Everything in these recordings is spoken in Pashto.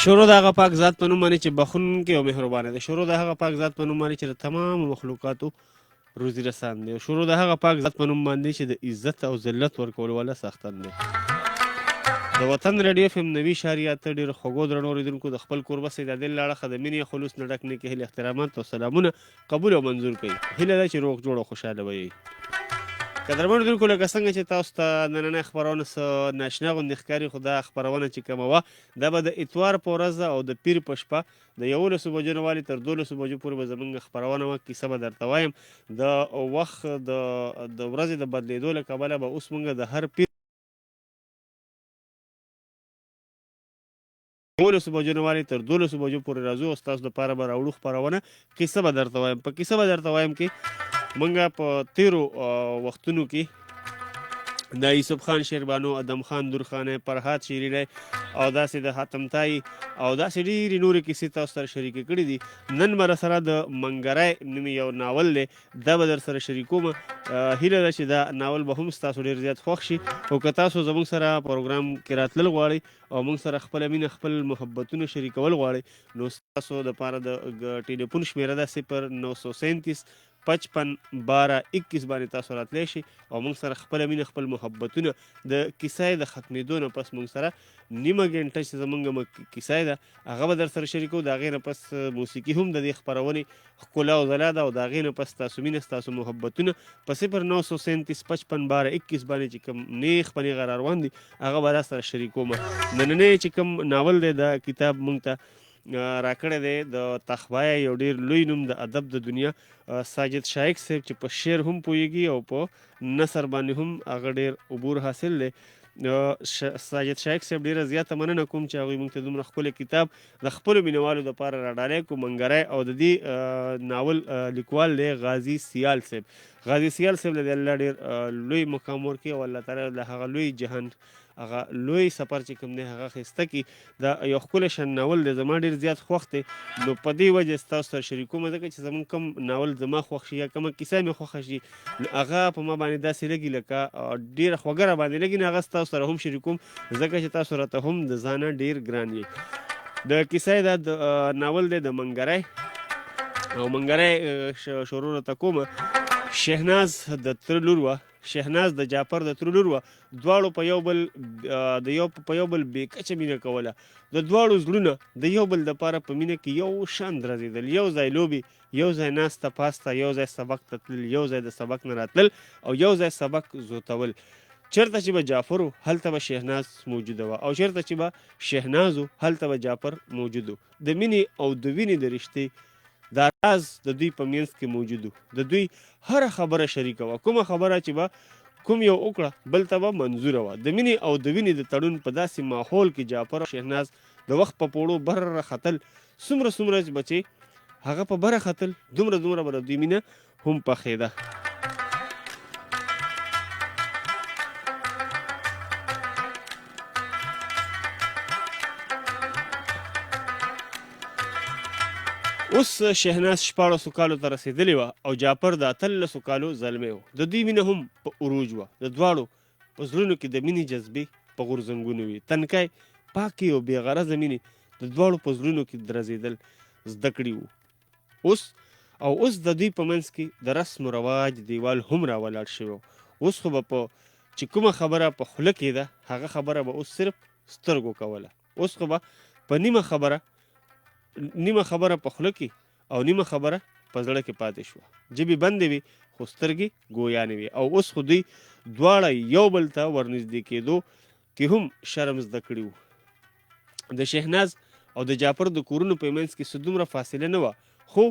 شروع د هغه پاک ذات په نوم باندې چې بخښونکی او مهربانه دی. شروع د هغه پاک ذات په نوم باندې چې د تمامو مخلوقاتو روزي رسان دی. شروع د هغه پاک ذات په نوم باندې چې د عزت او ذلت ورکولو والا ساختن دی. د وطن رادیو FM 90.8 ډېر خوږو درنو اورېدونکو د خپل کوربه د دل له اړخه د مینې خلوص نه ډک نیکې هیلې احترامات او سلامونه قبول او منظور کوي. هیله ده چې روغ جوړ او خوشحاله به یې. قدرمن اورېدونکو لکه څنګه چې تاسو ته نننۍ خپرونه څه ناشنا غوندې ښکاري، خو دا خپرونه چې کومه وه دا به د اتوار په ورځ او د پیر په شپه د 11 بجو نه والي تر 12 بجو پورې به زموږ خپرونه وه. کیسه به درته وایم. د وخت د ورځې د بدلېدو له کبله به اوس موږ د هر پیر 11 بجو نه والي تر 12 بجو پورې راځو او ستاسو دپاره به راوړو خپرونه. کیسه به درته وایم. په کیسه به درته وایم کې موږ په تیرو وختونو کې د یوسف خان شیربانو، ادم خان درخانۍ، فرهاد شیرینی او داسې د حاتم تایي او داسې ډېرې نورې کیسې تاسو سره شریکې کړي دي. نن به راسره د منګری نومې یو ناول دی، دا به در سره شریکوم. هیله ده چې دا ناول به هم ستاسو ډېر زیات خوښ شي. او که تاسو زموږ سره پروګرام کې راتلل غواړئ او موږ سره خپله مینه خپل محبتونه شریکول غواړئ نو ستاسو دپاره د ټلیفون شمېره ده 0937 55 12 21 باندې تاسو راتلی شي او موږ سره خپله مینه خپل محبتونه د کیسې د ختمېدو نه پس موږ سره نیمه ګنټه چې زموږ کیسه ده هغه به در سره شریکو. د هغې نه پس موسیقي هم د دې خپرونې ښکلا او ځلا ده او د هغې نه پس ستاسو مینه ستاسو محبتونه په 0937 55 12 21 باندې چې کوم نیغ په نیغه را روان دي هغه به را سره شریکوم. نننی چې کوم ناول دی دا کتاب موږ ته راکړی دی د تخبایه یو ډېر لوی نوم د ادب د دنیا ساجد شایق صاحب چې په شعر هم پوهیږي او په نثر باندې هم هغه ډېر عبور حاصل دی. ساجد شایق صاحب ډېره زیاته مننه کوم چې هغوی موږ ته دومره ښکلی کتاب د خپلو مینوالو دپاره راډالی کړو. منګری او د دې ناول لیکوال دی غازي سیال صاحب. غازي سیال صاحب له دې الله ډېر لوی مقام ورکړي او الله تعالی له هغه لوی جهان هغه لوی سفر چې کوم دی هغه ښایسته کړي. دا یو ښکلی شان ناول دی، زما ډېر زیات خوښ دی. نو په دې وجه ستاسو سره شریکوم ځکه چې زموږ کوم ناول زما خوښ شي یا کومه کیسه مې خوښه شي نو هغه په ما باندې داسې لګي لکه ډېره خوږه را باندې لګي نو هغه ستاسو سره هم شریکوم ځکه چې تاسو راته هم د ځانه ډېر ګران یې. د کیسې دا د ناول دی د منګری او منګری شروع راته کوم. شهناز د تره لور وه، شهناز د جعفر د تره لور وه. دواړو په یو بل بې کچه مینه کوله. د دواړو زړونه د یو بل دپاره په مینه کې یو شان درزېدل. یو ځای لوبې، یو ځای ناسته پاسته، یو ځای سبق ته تلل، یو ځای د سبق نه راتلل او یو ځای سبق زوتول. چېرته چې به جعفر و هلته به شهناز موجوده وه او چېرته چې به شهناز و هلته به جعفر موجود و. د مینې او د وینې د رشتې دا راز د دوی په منځ کې موجود و. د دوی هره خبره شریکه وه. کومه خبره چې به کوم یو وکړه بل ته به منظوره وه. د مینې او د وینې د تړون په داسې ماحول کې جعفر او شهناز د وخت په پوړو بره ختل. څومره چې بچې هغه په بره ختل دومره به د دوی مینه هم پخېده. اوس شهناز 14 کالو ته رسېدلې وه او جعفر د 18 کالو زلمی و. د دوی مینه هم په عروج وه. د دواړو په زړونو کې د مینې جذبې په غورځنګونو وي. تنکۍ پاکې او بې غرضه مینې د دواړو په زړونو کې درزېدل زده کړي وو. اوس د دوی په منځ کې د رسم و رواج دیوال هم راولاړ شوی و. اوس خو به چې کومه خبره په خوله کېده هغه خبره به اوس صرف سترګو کوله. اوس خو به په نیمه خبره په خوله کې او نیمه خبره په زړه کې پاتې شوه. ژبې بندې وي خو سترګې ګویانې وي. او اوس خو دوی دواړه یو بل ته ورنږدې کېدو کې هم شرم زده کړي وو. د شهناز او د جعفر د کورونو په منځ کې څه دومره فاصله نه وه، خو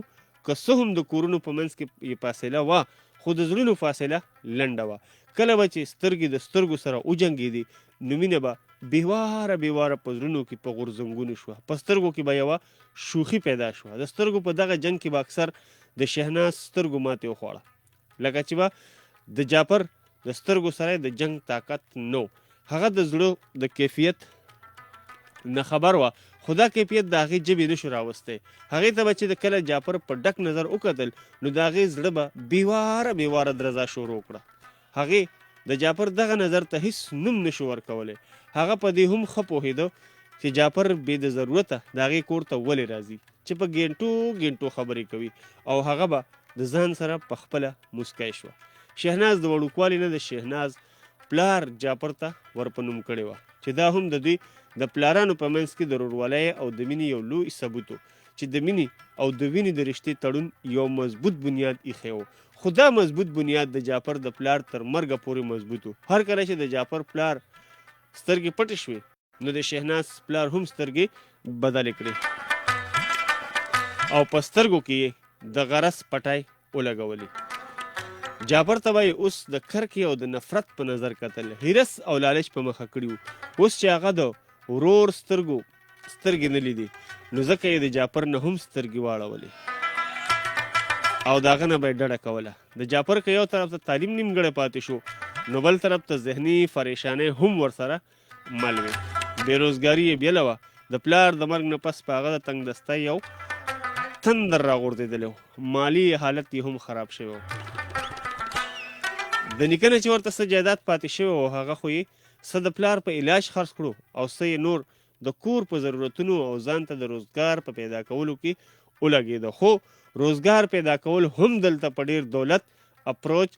که څه هم د کورونو په منځ کې فاصله وه خو د زړونو فاصله لنډه وه. کله به چې سترګې د سترګو سره وجنګېدې نو مینه به بېواره په زړونو کې په غورځنګونو شوه. په سترګو کې به یوه شوخي پیدا شوه. د سترګو په دغه جنګ کې به اکثر د شهناز سترګو ماتې وخوړه. لکه چې به د جعفر د سترګو سره د جنګ طاقت نه و. هغه د زړه د کیفیت نه خبر وه خو دا کیفیت د هغې ژبې نه شو راوستی. هغې ته به چې د کله جعفر په ډک نظر وکتل نو د هغې زړه به بېواره درزا شروع کړه. هغې د جعفر دغه نظر ته هیڅ نوم نشو ورکولی. هغه په دې هم ښه پوهېده چې جعفر بې د ضرورته د هغې کور ته ولې راځي چې په ګینټو خبرې کوي او هغه به د ځان سره په خپله موسکی شوه. شهناز د وړوکوالي نه د شهناز پلار جعفر ته ورپنوم کړې وه چې دا هم د دوی د پلارانو په منځ کې د ورورولۍ او د مینې یو لوی ثبوت و چې د مینې او د وینې د رشتې تړون یو مضبوط بنیاد ایښی و. خو دا مضبوط بنیاد د جعفر د پلار تر مرګه پورې مضبوط و. هر کله چې د جعفر پلار سترګې پټې شوې نو د شهناز پلار هم سترګې بدلې کړې او په سترګو کې یې د غرض پټای ولګولې. جعفر ته به یې اوس د کرکې او د نفرت په نظر کتل، حرص او لالچ په مخه کړي وو. اوس چې هغه د ورور سترګې نه لیدې نو ځکه یې د جعفر نه هم سترګې واړولې او د هغه نه به یې ډډه کوله. د جعفر که یو طرف ته تعلیم نیمګړی پاتې شو نو بل طرف ته ذهني پریشانۍ هم ورسره مل وې. بېروزګاري یې بیله وه. د پلار د مرګ نه پس په هغه د تنګ دستی یو تندر راغورځېدلی و. مالي حالت یې هم خراب شوی و. د نیکه نه چې ورته څه جایداد پاتې شوی و هغه خو یې څه د پلار په علاج خرڅ کړو او څه یې نور د کور په ضرورتونو او ځان ته د روزګار په پیدا کولو کې ولګېده. خو روزګار پیدا کول هم دلته په ډېر دولت، اپروچ،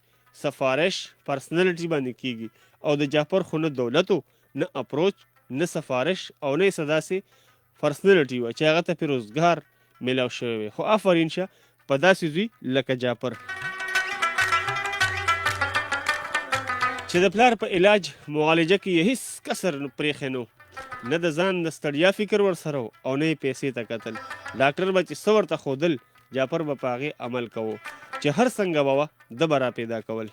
سفارش، پرسنالټي باندې کیږي او د جعفر خو نه دولت و، نه اپروچ، نه سفارش او نه یې څه داسې پرسنالټي وه چې هغه ته پرې روزګار میلاو شوی وي. خو آفرین شه په داسې زوی لکه جعفر چې د پلار په علاج معالجه کې یې هیڅ کسر پرېښی نه و، نه د ځان د ستړیا فکر ورسره و او نه یې پیسې ته کتل. ډاکټر به چې څه ورته ښودل جعفر به په هغې عمل کوو چې هر څنګه به وه ده به را پیدا کول.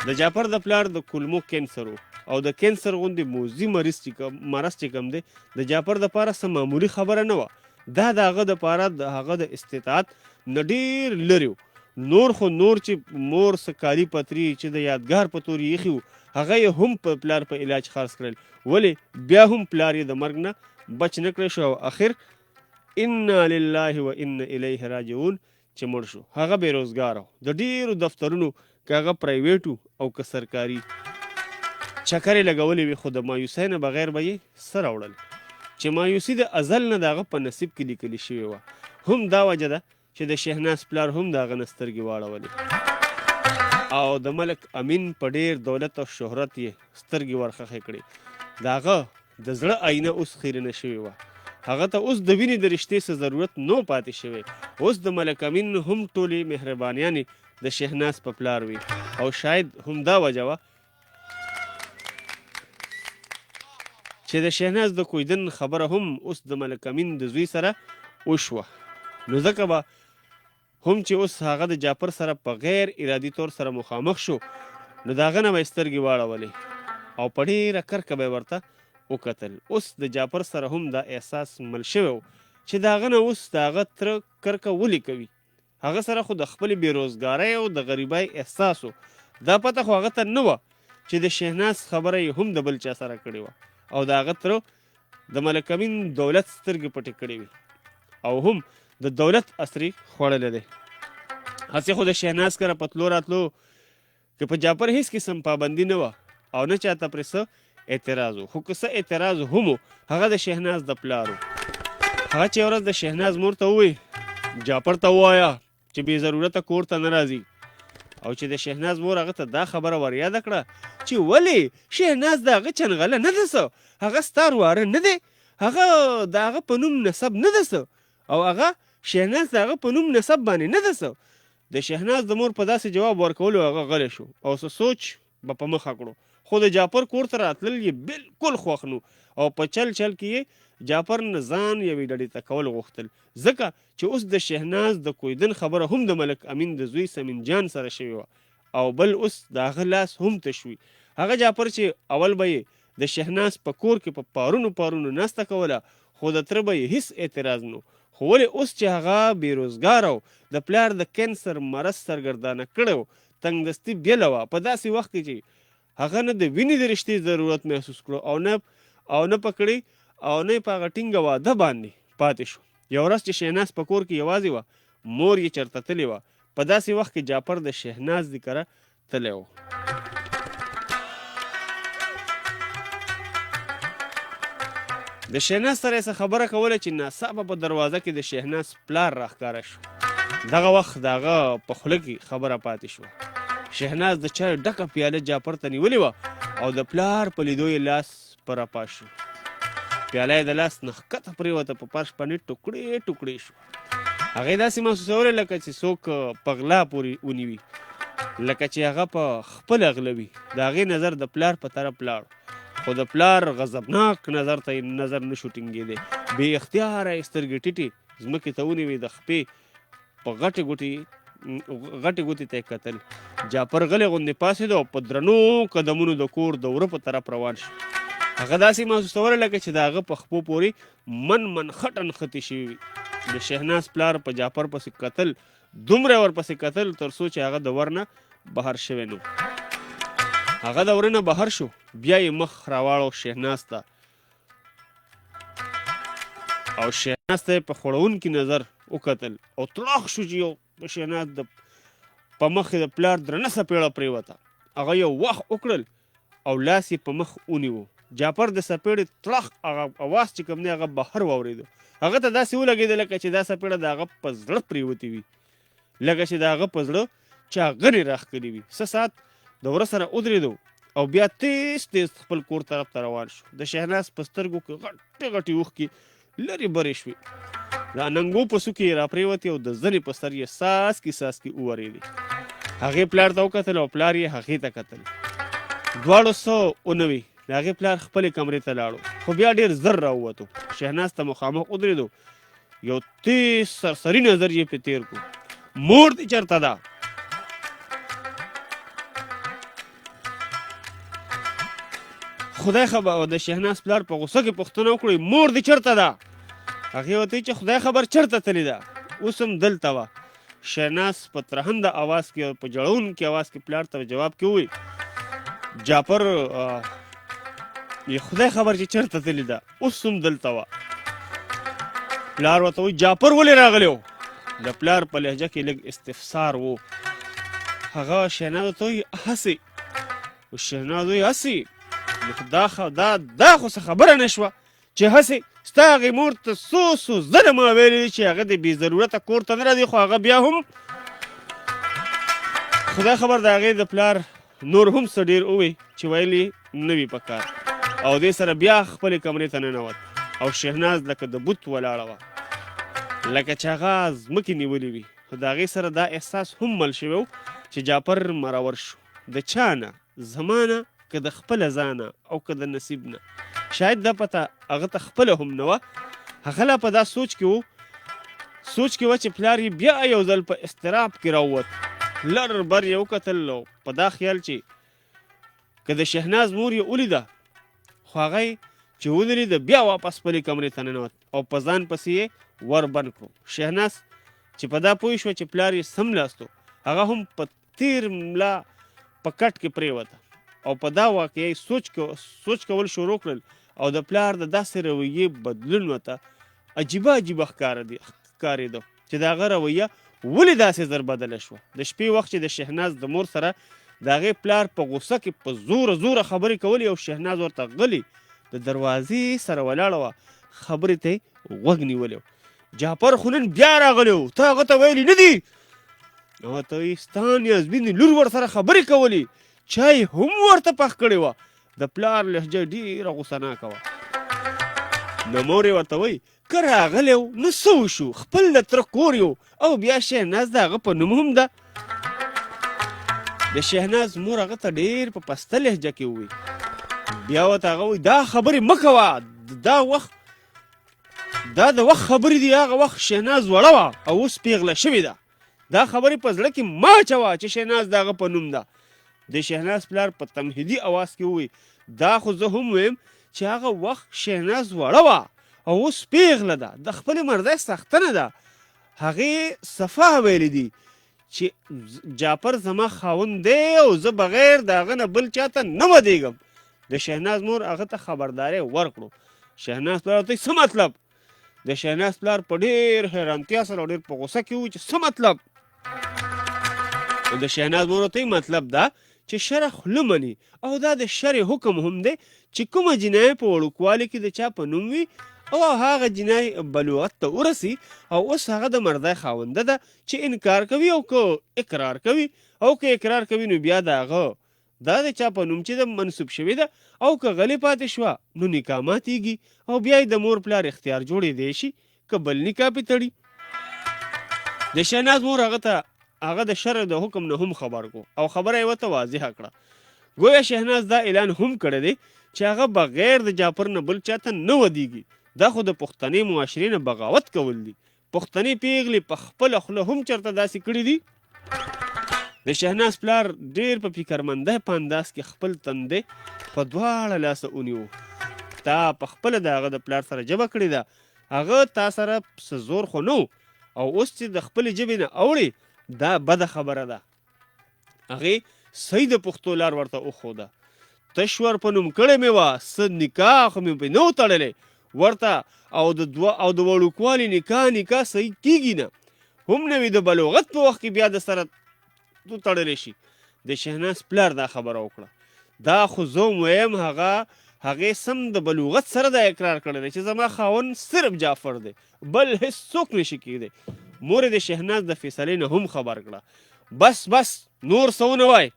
د جعفر د پلار د کولمو کینسر و او د کینسر غوندې موذي مرض چې کم دی د جعفر دپاره څه معمولي خبره نه وه. دا د هغه دپاره د هغه د استطاعت نه ډېر لرې و. نور چې مور څه کالي پتري چې د یادګار په تور یې ایښي وو هغه یې هم په پلار په علاج خرڅ کړل. ولې بیا هم پلار یې د مرګ نه بچ نه کړی شو او اخر انا لله و انا الیه راجعون چې مړ شو. هغه بېروزګاره و. د ډېرو دفترونو که هغه پرایویټو او که سرکاري چکرې لګولې وي خو د مایوسۍ نه بغیر به یې څه راوړل چې مایوسي د ازل نه د هغه په نصیب کې لیکلې شوې وه. هم دا وجه ده چې د شهناز پلار هم د هغه نه سترګې واړولې او د ملک امین په ډېر دولت او شهرت یې سترګې ورخښې کړې. د هغه د زړه آینه اوس خیرنه شوې وه. هغه ته اوس د وینې د رشتې څه ضرورت نو پاتې شوی. اوس د ملک امین هم ټولې مهربانیانې د شهناز په پلار وي او شاید هم دا وجه وه چې د شهناز د کویدن خبره هم اوس د ملک امین د زوی سره وشوه. نو ځکه به هم چې اوس هغه د جعفر سره په غیر ارادي طور سره مخامخ شو نو د هغه نه به یې سترګې واړولې او په ډېره کرکه به یې ورته وکتل. اوس د جعفر سره هم دا احساس مل شوی و چې د هغه نه اوس د هغه تره کرکه ولې کوي. هغه سره خو د خپلې بېروزګارۍ او د غریبۍ احساس و. دا پته خو هغه ته نه وه چې د شهناز خبره یې هم د بل چا سره کړې وه او د هغه تره د ملک امین دولت سترګې پټې کړې وي او هم د دولت اثرې خوړلی دی. هسې خو د شهناز کره په تلو راتلو که په جعفر هیڅ قسم پابندي نه وه او نه چاته پرې څه اعتراض و. خو که څه اعتراض هم و هغه د شهناز د پلار و. هغه چې ورځ د شهناز مور ته ووایي جعفر ته ووایه چې بې ضرورته کور ته نه راځي او چې د شهناز مور هغه ته دا خبره ور یاده کړه چې ولې شهناز د هغه چنغله نه ده څه، هغه ستا واره نه دی، هغه د هغه په نوم نسب نه ده څه او هغه شهناز د هغه په نوم نسب باندې نه ده څه. د شهناز د مور په داسې جواب ورکولو هغه غلی شو او څه سوچ به په مخه کړو. خو د جعفر کور ته راتلل یې بلکل خوښ نو او په چل کې یې جعفر نه ځان یوې ډډې ته کول غوښتل ځکه چې اوس د شهناز د کویدن خبره هم د ملک امین د زوی سمین جان سره شوې وه او بل اوس د هغه لاس هم تشوي. هغه جعفر چې اول به یې د شهناز په کور کې په پارونو ناسته کوله خو د تره به یې هیڅ اعتراض نو. خو ولې اوس چې هغه بېروزګاره او د پلار د کینسر مرض سرګردانه کړی و تنګدستي بیله وه په داسې وخت کې چې هغه نه د وینې د رشتې ضرورت محسوس کړو او نه پکړې او نه په هغه ټینګه واده باندې پاتې شو. یو ورځ چې شهناز په کور کې یوازې وه مور یې چرته تلې وه. په داسې وخت کې جعفر د شهناز د کره تللی و. د شهناز سره یې څه خبره کوله چې ناڅاپه په دروازه کې د شهناز پلار راښکاره شو. دغه وخت د هغه په خوله کې خبره پاتې شوه. شهناز د چای ډکه پیاله جعفر ته نیولې وه او د پلار په لیدو یې لاس په رپا شو. پیاله یې د لاس نه ښکته پرېوته، په فرش باندې ټوکړې ټوکړې شو. هغې داسې محسوسولی لکه چې څوک په غلا پورې ونیوي، لکه چې هغه په خپل اغلوي. د هغې نظر د پلار په طرف لاړ، خو د پلار غضبناک نظر ته یې نظر نشو ټینګېدی. بې اختیاره یې سترګې ټیټې ځمکې ته ونیوې، د خپې په غټې ګوتې ته یې کتل. جعفر غلی غوندې پاڅېد او په درنو قدمونو د کور د وره په طرف روان شو. هغه داسې محسوسولی لکه چې د هغه په خپو پورې من خټه نښتې شوي وي. د شهناز پلار په جعفر پسې کتل، دومره ورپسې کتل تر څو چې هغه د ور نه بهر شوی نه و. هغه د وره نه بهر شو، بیا یې مخ راواړو شهناز ته او شهناز ته یې په خوړونکي نظر وکتل او تړاق شو چې یو د شهناز په مخ د پلار درنه څپېړه پرېوته. هغه یو وخت وکړل او لاس یې په مخ ونیو. جعفر د څپېړې تړاق هغه اواز چې کوم دی هغه بهر واورېده. هغه ته داسې ولګېده لکه چې دا څپېړه د هغه په زړه پرېوتې وي، لکه چې د هغه په زړه چا غنې راښکلي وي. څه ساعت د وره سره ودرېدو او بیا تیز تیز خپل کور طرف ته روان شو. د شهناز په سترګو کې غټې غټې اوښکې لرې برې شوې. د اننګو په څوکې یې راپرېوتې او د زنې په سر یې څاڅکي څاڅکي وورېدې. هغې پلار ته وکتل او پلار یې هغې ته کتل. دواړو څه ونه وي. د هغې پلار خپلې کمرې ته لاړو، خو بیا ډېر زر راووتو. شهناز ته مخامخ ودرېدو، یو تیز سرسري نظر یې پرې تېر کړو. مور دې چېرته ده؟ خدای خبر. د شهناز پلار په غوسه کې پوښتنه وکړه، مور دې چېرته ده؟ هغې ورته ویل چې خدای خبر چېرته تللې ده، اوس هم دلته وه. شهناز په ترهنده اواز کې او په جړونکي اواز کې پلار ته جواب کې وویل، جعفر خدای خبر چې چېرته تللې ده، اوس هم دلته وه. پلار ورته وایي جعفر ولې راغلی و؟ د پلار په لهجه کې لږ استفسار و. هغه شهناز ته وایي هسې. شهناز وایي هسې؟ دا خو څه خبره نه شوه چې هسې. ستا هغې مور ته څو ځله ما ویلي دي چې هغه د بې ضرورته کور ته نه راځي، خو هغه بیا هم خدای خبر د هغې د پلار نور هم څه ډېر ووی چې ویلي نه وي په کار. او دې سره بیا خپلې کمرې ته ننوت او شهناز لکه د بوت ولاړه وه، لکه چې هغه ځمکې نیولې وي. خو د هغې سره دا احساس هم مل شوی و چې جعفر مرور شو. د چا نه؟ زما نه، که د خپله ځانه او که د نصیب نه. شاید دا پته هغه ته خپله هم نه وه. هغه لا په دا سوچ کې و چې پلار یې بیا یو ځل په اضطراب کې راووت. لر بر یې وکتل او په دا خیال چې که د شهناز مور یې ولیده، خو هغه چې ودرېده بیا واپس خپلې کمرې ته ننوت او په ځان پسې یې ور بند کړو. شهناز چې په دا پوه شوه چې پلار یې سملاستو، هغه هم په تیر ملا په کټ کې پرېوته او په دا واقعي سوچ کول شروع کړل او د پلار د داسې رویې بدلون ورته عجیبه ښکارېده چې د هغه رویه ولې داسې زر بدله شوه. د شپې وخت چې د شهناز د مور سره د هغې پلار په غوسه کې په زوره خبرې کولې او شهناز ورته غلی د دروازې سره ولاړه وه، خبرې ته یې غوږ نیولی و. جعفر خو نن بیا راغلی و، ته هغه ته ویلي نه دي؟ هغه ته وایي ستا نیازبینې لور ورسره خبرې کولې، چای هم ورته پخ کړې وه. د پلار لهجه ډېره غوسناکه وه. نو مور یې ورته وایي که راغلی و نو څه وشو، خپل د تره کور یو او بیا شهناز د هغه په نوم هم ده. د شهناز مور هغه ته ډېر په پسته لهجه کې ووایي. بیا ورته هغه وایي دا خبرې مه کوه، دا د وخت خبرې دي. هغه وخت شهناز وړه وه او اوس پیغله شوې ده. دا خبرې په زړه کې مه اچوه چې شهناز د هغه په نوم ده. د شهناز پلار په تمهیدي اواز کې ووایي دا خو زه هم ویم چې هغه وخت شهناز وړه وه او اوس پیغله ده، د خپلې مردۍ څښتنه ده. هغې صفا ویلي دي چې جعفر زما خاوند دی او زه بغیر د هغه نه بل چاته نه ودېږم. د شهناز مور هغه ته خبرداری ورکړو. شهناز پلار ورته څه مطلب؟ د شهناز پلار په ډېر حیرانتیا سره او ډېر په غوسه کې و چې څه مطلب؟ د شهناز مور ورته مطلب دا چې شر خوله مني او دا د شر حکم هم دی چې کومه جنایه په وړوکوالي کې د چا په نوم وي او هغه جنایه بلوغت ته ورسي او اوس هغه د مردای خاونده ده چې انکار کوي او که اقرار کوي او که اقرار کوي نو بیا د هغه دا د چا په نوم چې د منسوب شوي ده او که غلی پاتې شوه نو نکاح ماتېږي او بیا یې د مور پلار اختیار جوړېدی شي که بل نکاح پې تړي. د شهناز مور هغه د شر د حکم نه هم خبر کو او خبره یې ورته واضحه کړه. گویا شهناز دا اعلان هم کړی دی چې هغه بغیر د جعفر نه بل چاته نه ودیږي. دا خو د پښتنې معاشرې نه بغاوت کول دي. پښتنې پیغلې په خپله خوله هم چېرته داسې کړي دي. د شهناز پلار ډېر په فکرمندۍ په انداز کې خپل تندی په دواړه لاسه ونیو. تا په خپله د هغه د پلار سره ژبه کړې ده، هغه تا سره څه زور خو نه او اوس چې د خپلې ژبې نه اوړې دا بده خبره ده. هغې صحیح د پښتو لار ورته وښوده. تشور په نوم کړی مې وه، څه نکاح خو مې پرې نه و تړلی ورته او د وړوکوالي نکاح صحیح کېږي نه، هم نه وي د بلوغت په وخت کې بیا د سره تړلی شي. د شهناز پلار دا خبره وکړه. دا خو زه ویم هغې سم د بلوغت سره دا اقرار کړی دی چې زما خاوند صرف جعفر دی، بل هیڅ څوک نشي کېدی. مور د شهناز د فیصلې نه هم خبر کړه. بس نور څه ونه وای،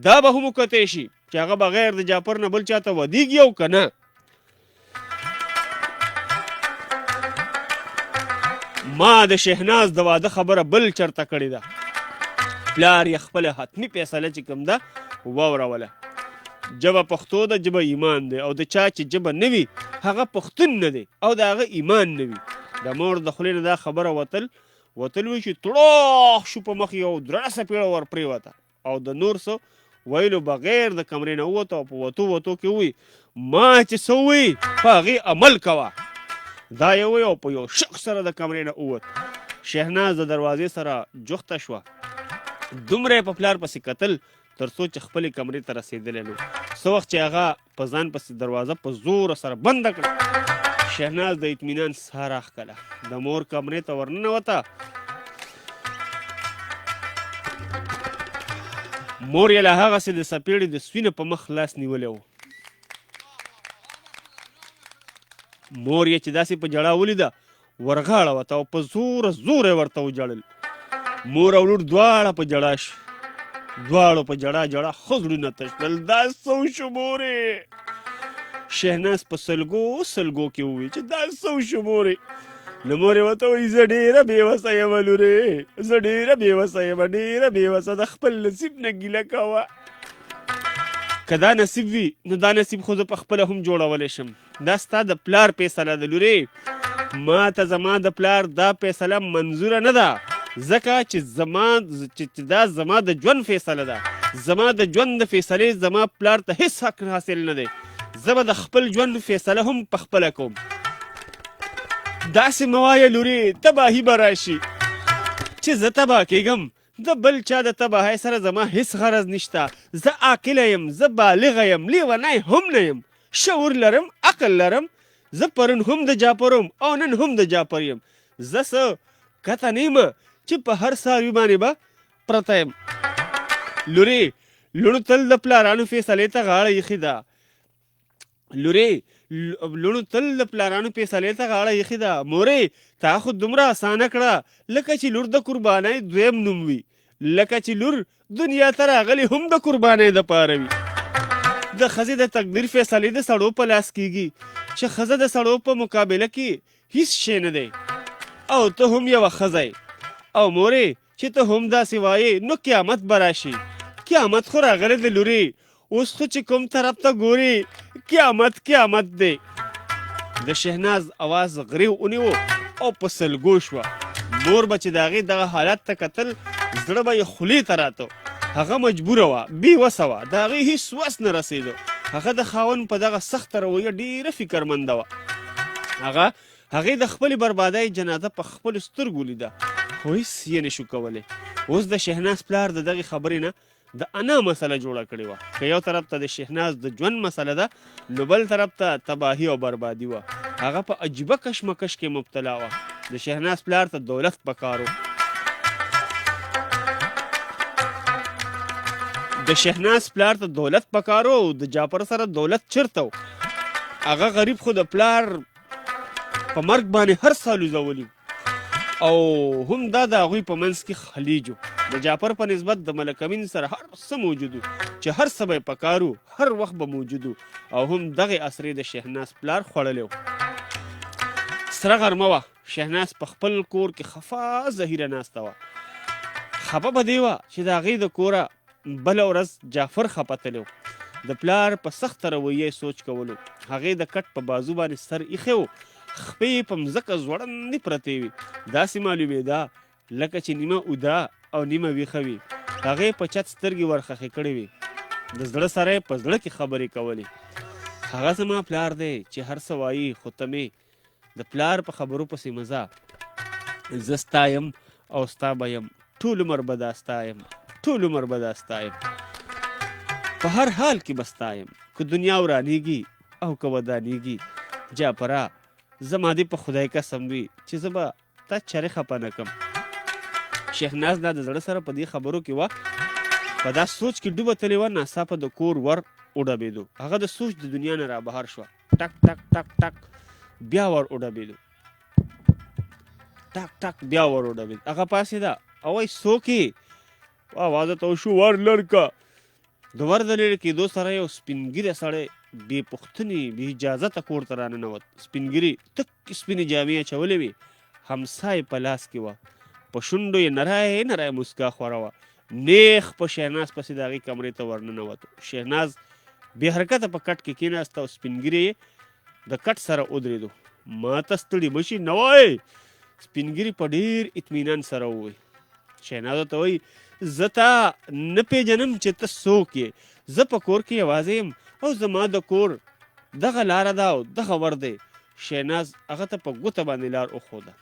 دا به هم وکتی شي چې هغه بغیر د جعفر نه بل چاته ودیږي او که نه. ما د شهناز د واده خبره بل چرته کړې ده. پلار یې خپله حتمي فیصله چې کوم ده واوروله. ژبه پښتو ده، ژبه ایمان دی او د چا چې ژبه نه وي هغه پښتون نه دی او د هغه ایمان نه وي. د مور د خولې نه دا خبره وتل وي چې تړاخ شو په مخ یو درنه څپېړه ور پرېوته او د نور څه ویلو بغیر د کمرې نه ووته او په وتو کې وی ما چې څه وی په هغې عمل کوه. دا یې وی او په یو شک سره د کمرې نه ووت. شهناز د دروازې سره جوخته شوه. دومره یې په پلار پسې کتل تر څو چې خپلې کمرې ته رسېدلی نو. څه وخت چې هغه په ځان پسې دروازه په زوره سره بنده کړه، شهناز د اطمینان ساه راښکله. د مور کمرې ته ورننوته. مور یې له هغسې د څپېړې د سوینه په مخ لاس نیولی و. مور یې چې داسې په جړا ولیده ورغاړه وته او په زوره یې ورته وجړل. مور او لور دواړه په جړا شو. دواړو په جړا ښه زړونه تش کړل. دا څه وشو مورې؟ شهناز په سلګو کې وویل چې دا څه وشو مورې؟ نو مور یې ورته وایي زه ډېره بېوسه یم لورې، زه ډېره بېوسه یم، ډېره بېوسه. د خپل نصیب نه ګیله کوه. که دا نصیب وي نو دا نصیب خو زه په خپله هم جوړولی شم. دا ستا د پلار فیصله ده لورې. ما ته زما د پلار دا فیصله منظوره نه ده، ځکه چې دا زما د ژوند فیصله ده. زما د ژوند د فیصلې زما پلار ته هیڅ حق حاصل نه دی. زه به د خپل ژوند فیصله هم په خپله کوم. داسې مه وایه لورې، تباهي به راشي. چې زه تباه کېږم، د بل چا د تباهۍ سره زما هیڅ غرض نشته. زه عاقله یم، زه بالغه یم، لیونی هم نه یم، شعور لرم، عقل لرم. زه پرون هم د جعفر یم او نن هم د جعفر یم. زه څه کته نه یم چې په هر څاروي باندې به پرته یم. لورې، لوڼو تل د پلارانو فیصلې ته غاړه ایښې ده. لوڼو تل د پلارانو فیصلې ته غاړه ایښې ده. مورې، تا خو دومره اسانه کړه لکه چې لور د قربانۍ دویم نوم وي، لکه چې لور دنیا ته راغلې هم د قربانۍ دپاره وي. د ښځې د تقدیر فیصلې د سړو په لاس کېږي چې ښځه د سړو په مقابله کې هیڅ شی نه دی او ته هم یوه ښځه یې. او مورې چې ته هم داسې وایې نو قیامت به راشي. قیامت خو راغلی دی لورې. اوس خو چې کوم طرف ته ګورې قیامت دی. د شهناز اواز غریو ونیو او په سلګو شوه. مور به چې د هغې دغه حالت ته کتل زړه به یې خولې ته راته. هغه مجبوره وه، بېوسه وه، د هغې هېڅ وس نه رسېده. هغه د خاوند په دغه سخته رویه ډېره فکرمنده وه. هغې د خپلې بربادۍ جنازه په خپلو سترګو لیده خو هېڅ یې نشو کولی. اوس د شهناز پلار د دغې خبرې نه د انا مسله جوړه کړې وه. که یو طرف ته د شهناز د ژوند مسله ده نو بل طرف ته تباهي او بربادي وه. هغه په عجیبه کشمکش کې مبتلا وه. د شهناز پلار ته دولت پکار و. د شهناز پلار ته دولت پکارو، د جعفر سره دولت چرته و. هغه غریب خو د پلار په مرګ باندې هر سال وزولی او هم دا د هغوی په منځ کې خلیج و. د جعفر په نسبت د ملک امین سره هر څه موجود و چې هر څه به یې پکارو، هر وخت به موجود و او هم دغې اسرې د شهناز پلار خوړلی و. سره غرمه وه، شهناز په خپل کور کې خفا زهیره ناسته وه. خفه به دې وه چې د هغې د کوره بله ورځ جعفر خپتلی و. د پلار په سخته رویه سوچ کولو. هغې د کټ په بازو باندې سر ایښی و، خپې په مځکه ځوړندې پرتې وي. داسې معلومېده لکه چې نیمه اوده او نیمه ویښه وي. هغې په چت سترګې ورخښې کړې وي. د زړه سره یې په زړه کې خبرې کولې. هغه زما پلار دی چې هر څه وایي، خو ته مې د پلار په خبرو پسې مزه. زه ستا یم او ستا به یم، ټول عمر به دا ستا یم، ټول عمر به دا ستا یم، په هر حال کې به ستا یم، که دنیا ورانیږي او که ودانیږي. جعفره زما دې په خدای قسم وي چې زه به تا چرې خفه نه کړم. شهناز دا د زړه سره په دې خبرو کې وه، په دا سوچ کې ډوبه تلې وه. ناڅاپه د کور ور وډبېدو. هغه د سوچ د دنیا نه رابهر شوه. ټک ټک ټک ټک بیا ور وډبېدو. ټک ټک بیا ور وډبېد. هغه پاڅېده او وایي څوک یې؟ آوازه ته وشو ور لړکه. د ور د لرې کېدو سره یو سپین ږیری سړی بې پوښتنې بې اجازته کور ته راننوت. سپین ږیري تک سپینې جامې اچولې وې، همسا یې په لاس کې وه، په شونډو یې نری نری مسکا خوره وه. نیغ په شهناز پسې د هغې کمرې ته ورننوتو. شهناز بې حرکته په کټ کې کېناسته او سپین ږیری یې د کټ سره ودرېدو. ما ته ستړي مشي نه وایې. سپین ږیري په ډېر اطمینان سره ووایي. شهناز ته وایي زه تا نه پېژنم چې ته څوک یې. زه په کور کې یوازې یم او زما د کور دغه لاره ده او دغه ور دی. شهناز هغه ته په ګوته باندې لار وښوده.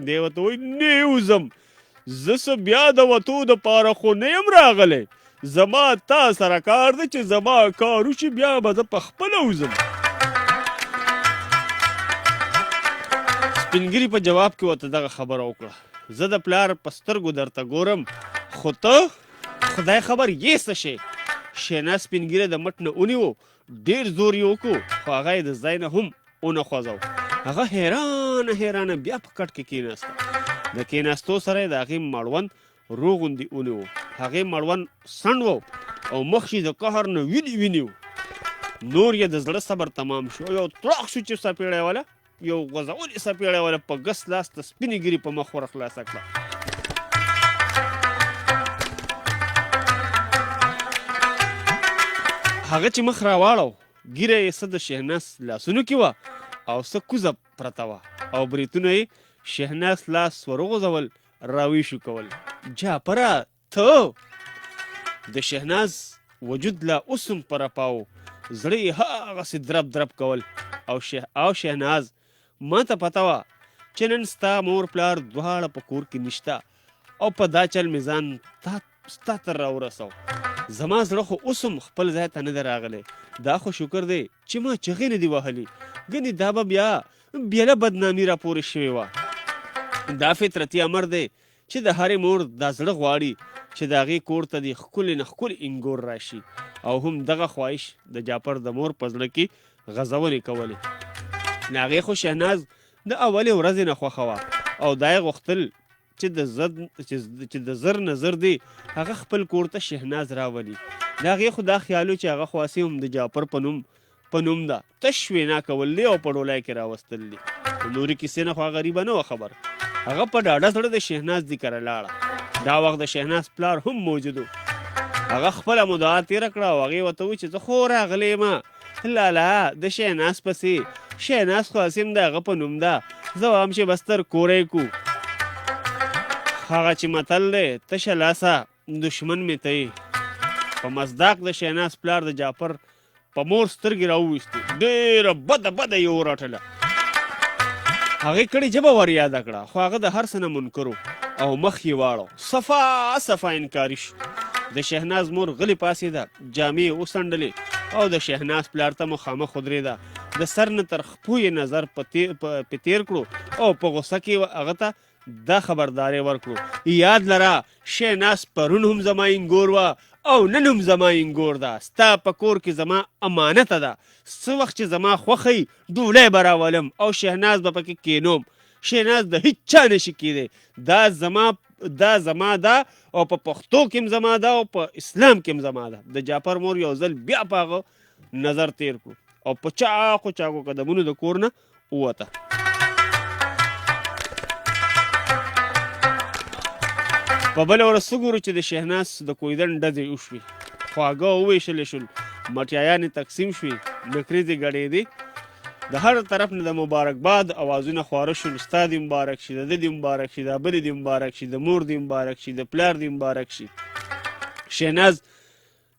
دی ورته وایي نه وځم، زه څه بیا د وتو دپاره خو نه یم راغلی. زما تا سره کار دی چې زما کار وشي بیا به زه په خپله وځم. سپین ږیري په جواب کې ورته دغه خبره وکړه. زه د پلار په سترګو درته ګورم، خو ته خدای خبر یې څه شی. شهناز سپین ږیری د مټ نه ونیو، ډېر زور یې وکړو، خو هغه یې د ځای نه هم ونه خوځو. هغه حیرانه حیرانه بیا په کټ کې کېناسته. د کېناستو سره یې د هغې مړوند روغ غوندې ونیو. هغې مړوند سنډ و او مخ یې د قهر نه وینې وینې و. نور یې د زړه صبر تمام شو. یو تړاق شو چې څپېړی والا، یو غځولې څپېړی والا په ګس لاس د سپینې ږیرې په مخ ور خلاصه کړه. هغه چې مخ راواړو، ږیره یې څه د شهناز لاسونو کې وه او څه کوزه پرته وه او بریتونه یې شهناز لاس ور وغځول، راویشو کول. جعفره ته؟ د شهناز وجود لا اوس هم په رپاو، زړه یې هغسې درب درب کول. او شهناز ما ته پته وه چې نن ستا مور پلار دواړه په کور کې نشته او په دا چل مې ځان ستا ته راورسو. زما زړه خو اوس هم خپل ځای ته نه دی راغلی. دا خو شکر دی چې ما چغې نه دي وهلي، ګنې دا به بیا بیله بدنامي راپورې شوې وه. دا فطرتي امر دی چې د هرې مور دا زړه غواړي چې د هغې کور ته دې ښکلې نه ښکلې انګور راشي. او هم دغه خواهش د جعفر د مور په زړه کې غځونې کولې. د هغې خو شهناز د اولې ورځې نه خوښه وه او دا یې غوښتل چې د زر نه زر دی هغه خپل کور ته شهناز راولي. د هغې خو دا خیالو چې هغه خو هسې هم د جعفر په نوم ده، تش وینا کول دی او په ډولۍ کې راوستل دي. د نورې کیسې نه خو هغه غریبه نه وه خبر. هغه په ډاډه زړه د شهناز دي کره لاړه. دا وخت د شهناز پلار هم موجود و. هغه خپله مدعا تېره کړه او هغې ورته وویل چې زه خو راغلی یم لالا د شهناز پسې. شهناز خو هسې هم د هغه په نوم ده، زه وایم چې بستر کوری کو. هغه چې متل دی تشه لاسه دشمن مې ته یې. په مصداق د شهناز پلار د جعفر په مور سترګې راوویستې، ډېره بده یې ورټله. هغې کړې ژبه ور یاده کړه، خو هغه د هر څه نه منکر او مخ یې واړو، صفا انکاري شو. د شهناز مور غلې پاڅېده، جامې یې وڅنډلې او د شهناز پلار ته مخامخ ودرېده. د سر نه تر خپو یې نظر په تېر کړو او په غوسه کې هغه ته دا خبرداری ورکړو، یاد لره شهناز پرون هم زما انګور وه او نن هم زما انګور ده، ستا په کور کې زما امانته ده. څه وخت چې زما خوښه وي ډولی به راولم او شهناز به پکې کینوم. شهناز د هیڅ چا نشي کیدی. دا زما ده او په پښتو کې هم زما ده او په اسلام کې هم زما ده. د جعفر مور یو ځل بیا په هغه نظر تیر کړو او په چاقو قدمونو د کور نه ووته. په بله ورځ څه ګورو چې د شهناز د کویدن ډزې وشوې، خواږه وویشلې شول، مټیایانې تقسیم شوې، نکریزې ګډېدې. د هر طرف نه د مبارکباد اوازونه خواره شول. ستا دې مبارک شي، د ده دې مبارک شي، د بلې دې مبارک شي، د مور دې مبارک شي، د پلار دې مبارک شي. شهناز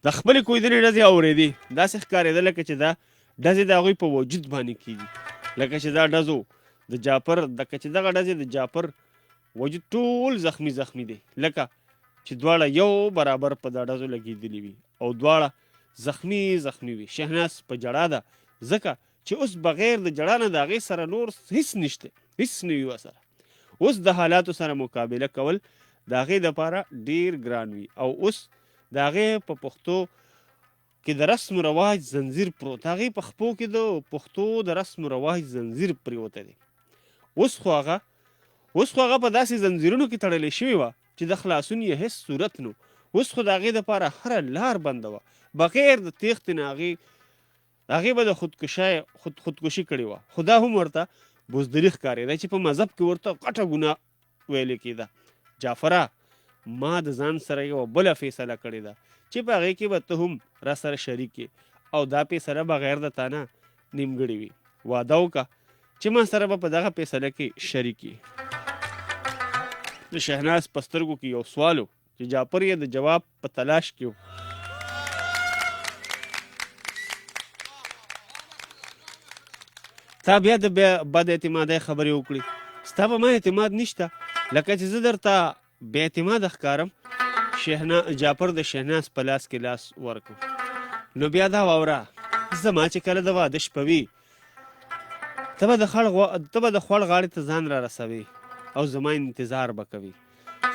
د خپلې کویدنې ډزې اورېدې. داسې ښکارېده لکه چې دا ډزې د هغوی په وجود باندې کېږي، لکه چې دا ډزو د جعفر لکه چې دغه ډزې د جعفر وجود ټول زخمی دی، لکه چې دواړه یو برابر په دا ډزو لګېدلي وي او دواړه زخمی وي. شهناز په ژړا ده ځکه چې اوس بغیر د ژړا نه د هغې سره نور هیڅ نشته، هیڅ نه وي ورسره. اوس د حالاتو سره مقابله کول د هغې دپاره ډېر ګران وي او اوس د هغې په پښتو کې د رسم و رواج زنځیر پروت، هغې په خپو کې د پښتو د رسم و رواج زنځیر پرېوتی دی. اوس خو هغه په داسې زنځیرونو کې تړلې شوې وه چې د خلاصون یې هېڅ صورت نه. اوس خو د هغې دپاره هره لار بنده وه. بغیر د تېښتې نه هغې به د خودکشي کړې وه. خو دا هم ورته بزدلي ښکارېده چې په مذهب کې ورته غټه ګناه ویلې کېده. جعفره، ما د ځان سره یوه بله فیصله کړې ده چې په هغې کې به ته هم را سره شریک یې او دا فیصله بغیر د تا نه نیمګړې وي. واده وکړه چې ما سره به په دغه فیصله کې شریک یې. د شهناز په سترګو کې یو سوال و چې جعفر یې د جواب په تلاش کې و. تا بیا د بد اعتمادۍ خبرې وکړې. ستا په ما اعتماد نشته لکه چې زه درته بې اعتماده ښکارم. جعفر د شهناز په لاس کې لاس ورکړ. نو بیا دا واوره، زما چې کله د واده شپه وي ته به د خوړ غاړې ته ځان را رسوي او زما انتظار به کوي.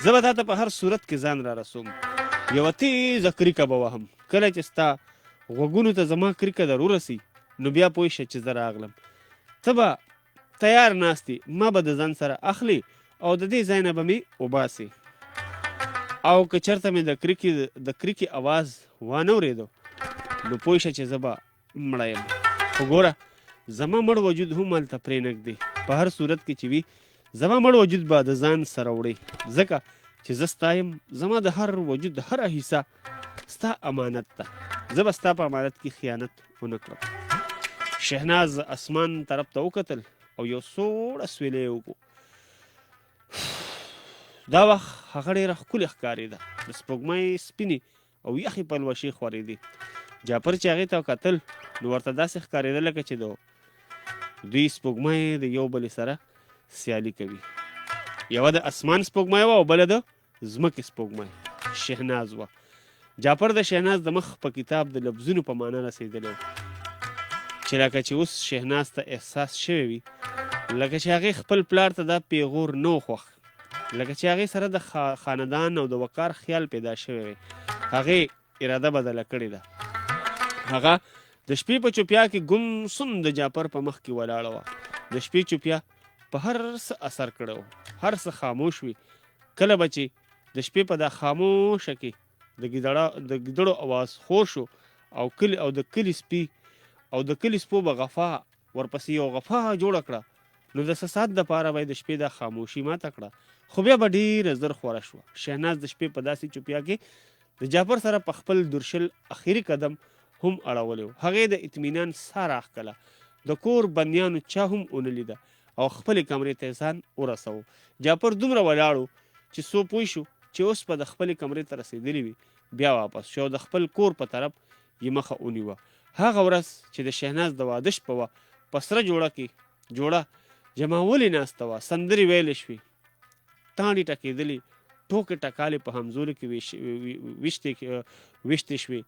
زه به تا ته په هر صورت کې ځان را رسوم. یوه تیزه کریکه به وهم. کله چې ستا غوږونو ته زما کریکه در ورسي نو بیا پوه شه چې زه راغلم. ته به تیار ناستې، ما به د ځان سره اخلي او د دې ځای نه به مې وباسي. او که چېرته مې د کریکې اواز وانه اورېدو نو پوه شه چې زه به مړه یم. خو ګوره، زما مړ وجود هم هلته پرېنږدې. په هر صورت کې چې وي زما مړ وجود به د ځان سره وړې، ځکه چې زه ستا یم. زما د هر وجود هره حصه ستا امانت ده. زه به ستا په امانت کې خیانت ونه کړم. شهناز اسمان طرف ته وکتل او یو سوړه سویلی یې وکړو. دا وخت هغه ډېره ښکلې ښکارېده. د سپوږمۍ سپینې او یخې پلوشې خورېدې. جعفر چې هغې ته کتل نو ورته داسې ښکارېده لکه چې دوی سپوږمۍ د یو بلې سره سیالي کوي. یوه د اسمان سپوږمۍ وه او بله د ځمکې سپوږمۍ شهناز وه. جعفر د شهناز د مخ په کتاب د لفظونو په معنا رسېدلی و چې لکه چې اوس شهناز ته احساس شوی وي لکه چې هغې خپل پلار ته دا پیغور نه و خوښ، لکه چې هغې سره د خاندان او د وقار خیال پیدا شوی وي. هغې اراده بدله کړې ده. هغه د شپې په چوپیا کې ګم سم د جعفر په مخ کې ولاړه وه. د شپې چوپیا په هر څه اثر کړی و، هر څه خاموش وي. کله به چې د شپې په دا خاموشه کې د ګیدړو اواز خور شو او د کلي سپو به غفا ورپسې یو غفا جوړه کړه نو د څه ساعت دپاره به یې د شپې دا خاموشي ماته کړه. خو بیا به ډېره زر خوره شوه. شهناز د شپې په داسې چوپیا کې د جعفر سره په خپل درشل اخري قدم هم اړولی و. هغې د اطمینان ساه راښکله. د کور بندیانو چا هم ونه لیده او خپلې کمرې ته یې ځان ورسوه. جعفر دومره ولاړ و چې څو پوه شو چې اوس به د خپلې کمرې ته رسېدلی وي. بیا واپس شو او د خپل کور په طرف یې مخه ونیوه. هغه ورځ چې د شهناز د واده شپه وه په سره جوړه جماولې ناسته وه. سندرې ویلې شوې، تاڼې ټکېدلې، ټوکې ټکالې په همزولو کې ویشتې شوې.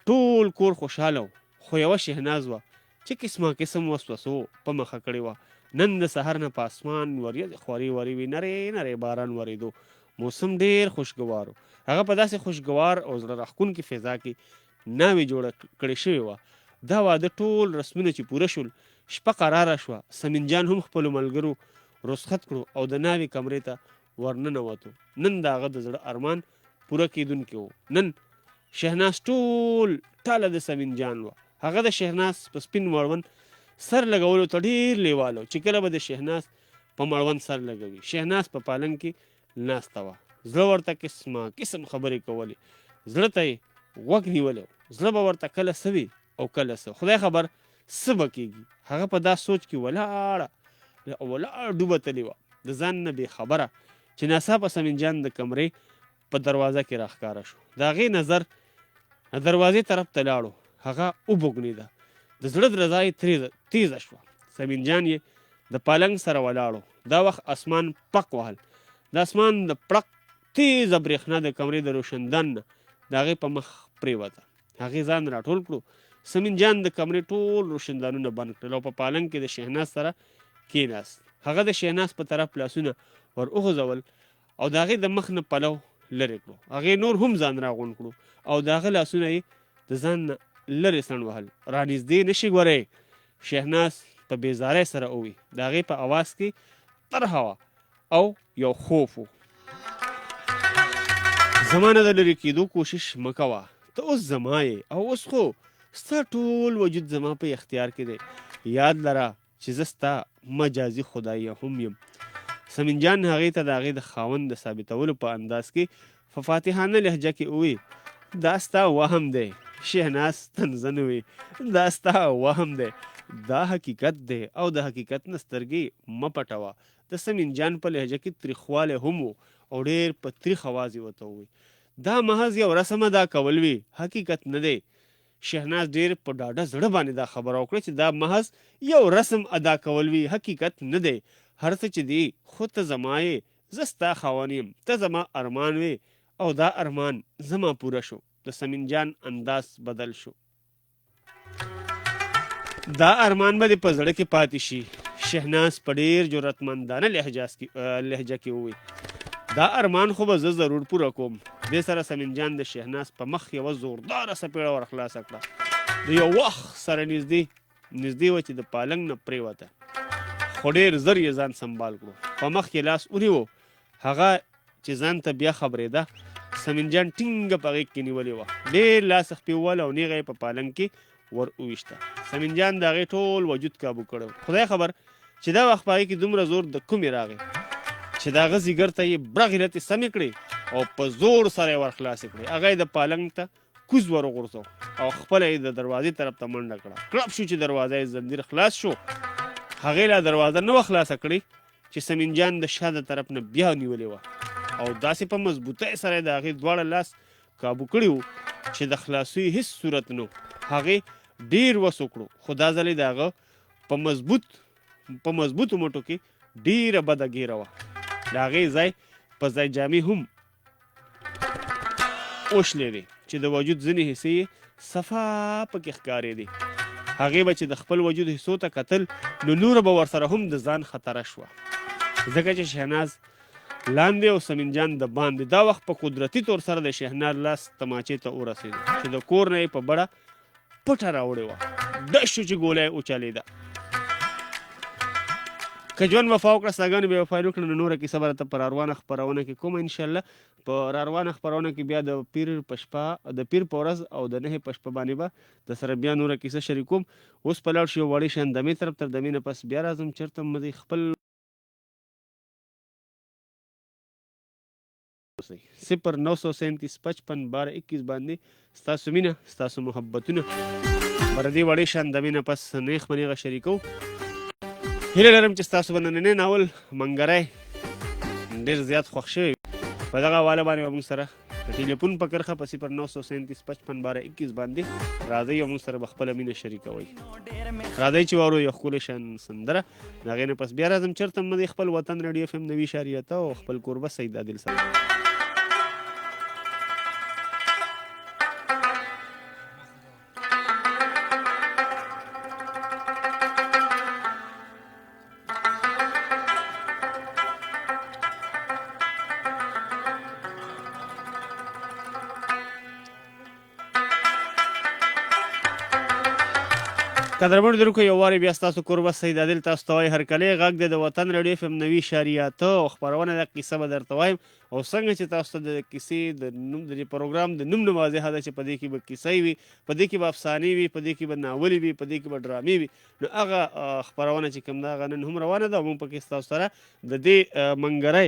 ټول کور خوشحاله و. خو یوه شهناز وه چې قسم وسوسو په مخه کړې وه. نن د سهار نه په اسمان وریځې خورې وې، نری باران ورېدو. موسم ډیر خوشګوار هغه په داسې خوشګوار او زړه راښکونکې فضا کې ناوې جوړه کړې شوې وه. دا واده ټول رسمونه چې پوره شول، شپه قراره شوه. سمین جان هم خپلو ملګرو رخصت کړو او د ناوې کمرې ته ورننوتو. نن د هغه د زړه ارمان پوره کېدونکی و. نن شهناز ټول ټاله د سمین جان وه. هغه د شهناز په سپین مړوند سر لګولو ته ډېر لیواله چې کله به د شهناز په مړوند سر لګوي. شهناز په پالنګ کې ناسته وه. زړه ورته قسم خبرې کولې. زړه ته یې غوږ نیولی و. زړه به ورته کله څه وي او کله څه. خدای خبر څه به کېږي. هغه په دا سوچ کې ولاړه ډوبه تلې وه، د ځان نه بې خبره، چې ناڅاپه سمین جان د کمرې په دروازه کې راښکاره شو. د هغې نظر دروازې طرف ته لاړو. هغه وبوګنېده. د زړه درزا یې تیزه شوه. سمین جان یې د پالنګ سره ولاړو. دا وخت اسمان پک وهل. د اسمان د پړق تیزه برېښنا د کمرې د روشندان نه د هغې په مخ پرېوته. هغې ځان راټول کړو. سمین جان د کمرې ټول روشندانونه بند کړل او په پالنګ کې د شهناز سره کېناست. هغه د شهناز په طرف لاسونه ور وغځول او د هغې د مخ نه پلو لرې کړو. هغې نور هم ځان راغونډ کړو او د هغه لاسونه یې د ځان نه لرې سڼ وهل. رانږدې نه شي ګورئ. شهناز په بېزارۍ سره ووي. د هغې په اواز کې طرحه وه او یو خوف و. زما نه د لرې کېدو کوشش مه کوه. ته اوس زما یې او اوس خو ستا ټول وجود زما په اختیار کې دی. یاد لره چې زه ستا مجازي خدای هم یم. سمین جان هغې ته د هغې د خاوند د ثابتولو په انداز کې په فاتحانه لهجه کې ووی: دا ستا وهم دی شهناز، طنزه نه وي. دا ستا وهم دی، دا حقیقت دی او د حقیقت نه سترګې مه پټوه. د سمین جان په لهجه کې تریخوالی هم و او ډېر په تریخ اواز یې ورته ووی: دا محض یو رسم ادا کول وي، حقیقت نه دی. شهناز ډېر په ډاډه زړه باندې دا خبره وکړه چې دا محض یو رسم ادا کول وي، حقیقت نه دی. هر څه چې دی خو ته زما یې، زه ستا خاوند یم. ته زما ارمان وې او دا ارمان زما پوره شو. د سمین جان انداز بدل شو. دا ارمان به دې په زړه کې پاتې شي. شهناز په ډېر جرأتمندانه لهجه کې ووی: دا ارمان خو به زه ضرور پوره کوم. دې سره سمین جان د شهناز په مخ یوه زورداره څپېړه ور خلاصه کړه. د یو وخت سره نږدې وه چې د پالنګ نه پرېوته، خو ډېر زر یې ځان سنبال کړو. په مخ کې لاس ونیو. هغه چې ځان ته بیا خبرېده، سمین جان ټینګه په غېږ کې نیولې وه. ډېر لاس خپې ووهل او نیغه یې په پالنګ کې ور وویشته. سمین جان د هغې ټول وجود کابو کړی. خدای خبر چې دا وخت په هغې کې دومره زور د کومې راغی چې د هغه ځیګر ته یې برغې رتې سمې کړې او په زور سره یې ور خلاصې کړې. هغه یې د پالنګ ته کوز ور وغورځو او خپله یې د دروازې طرف ته منډه کړه. کړپ شو چې دروازه یې زنځیر خلاص شو. هغې لا دروازه نه وه خلاصه کړې چې سمین جان د شا د طرف نه بیا نیولې وه او داسې په مضبوطۍ سره یې د هغې دواړه لاس کابو کړي وو چې د خلاصوي هېڅ صورت نه و. هغې ډېر وس وکړو، خو دا ځل یې د هغه په مضبوطو مټو کې ډېره بده ګیره وه. د هغې ځای په ځای جامې هم وشلېدې چې د وجود ځینې حصې یې صفا پکې ښکارېدې. هغې به چې د خپل وجود حصو ته کتل نو نوره به ورسره هم د ځان خطره شوه، ځکه چې شهناز لاندې او سمین جان د باندې. دا وخت په قدرتي طور سره د شهناز لاس تماچې ته ورسېده چې د کور نه یې په بړه پټه راوړې وه. ډش شو چې ګوله یې وچلېده. که ژوند وفا وکړه ستاګانې بې وفایي وکړه نو نوره کیسه به راته په راروانه خپرونه کې کومه انشاءالله. په راروانه خپرونه کې بیا د پیر په شپه، د پیر په ورځ او د نهې په شپه باندې به د سره بیا نوره کیسه شریکوم. اوس په لاړ شو یو وړې شان دمې طرف تر دمې نه پس بیا راځم. چېرته مه ځئ، خپل 0937551221 باندې ستاسو مینه، ستاسو محبتونه به د دې وړې شان دمې نه پس نیغ په نیغه شریکو. هیله لرم چې ستاسو به نننی ناول منګری ډېر زیات خوښ شوی. په دغه حواله باندې به موږ سره د ټلیفون په کرښه په 0937551221 باندې راځئ او موږ سره به خپله مینه شریکوئ. راځئ چې واورو یو ښکلی شان سندره. د هغې نه پس بیا راځم. چېرته مه دی، خپل وطن رادیو FM 90.8 او خپل کوربه سید عادل سره. قدرمن درکو یو واري بیا ستاسو کوربه سید عادل تاسو ته وایي هرکلی غږ د وطن رادیو FM 90.8 او خپرونه د کیسه به درته وایم او څنګه چې تاسو ته د کیسې د نوم د پروګرام د نوم نه واضحه ده چې په دې کې به کیسې وي، په دې کې به افسانې وي، په دې کې به ناولې وي، په دې کې به ډرامې وي. نو هغه خپرونه چې کوم ده هغه نن هم روانه ده او موږ پکې ستاسو سره د دې منګری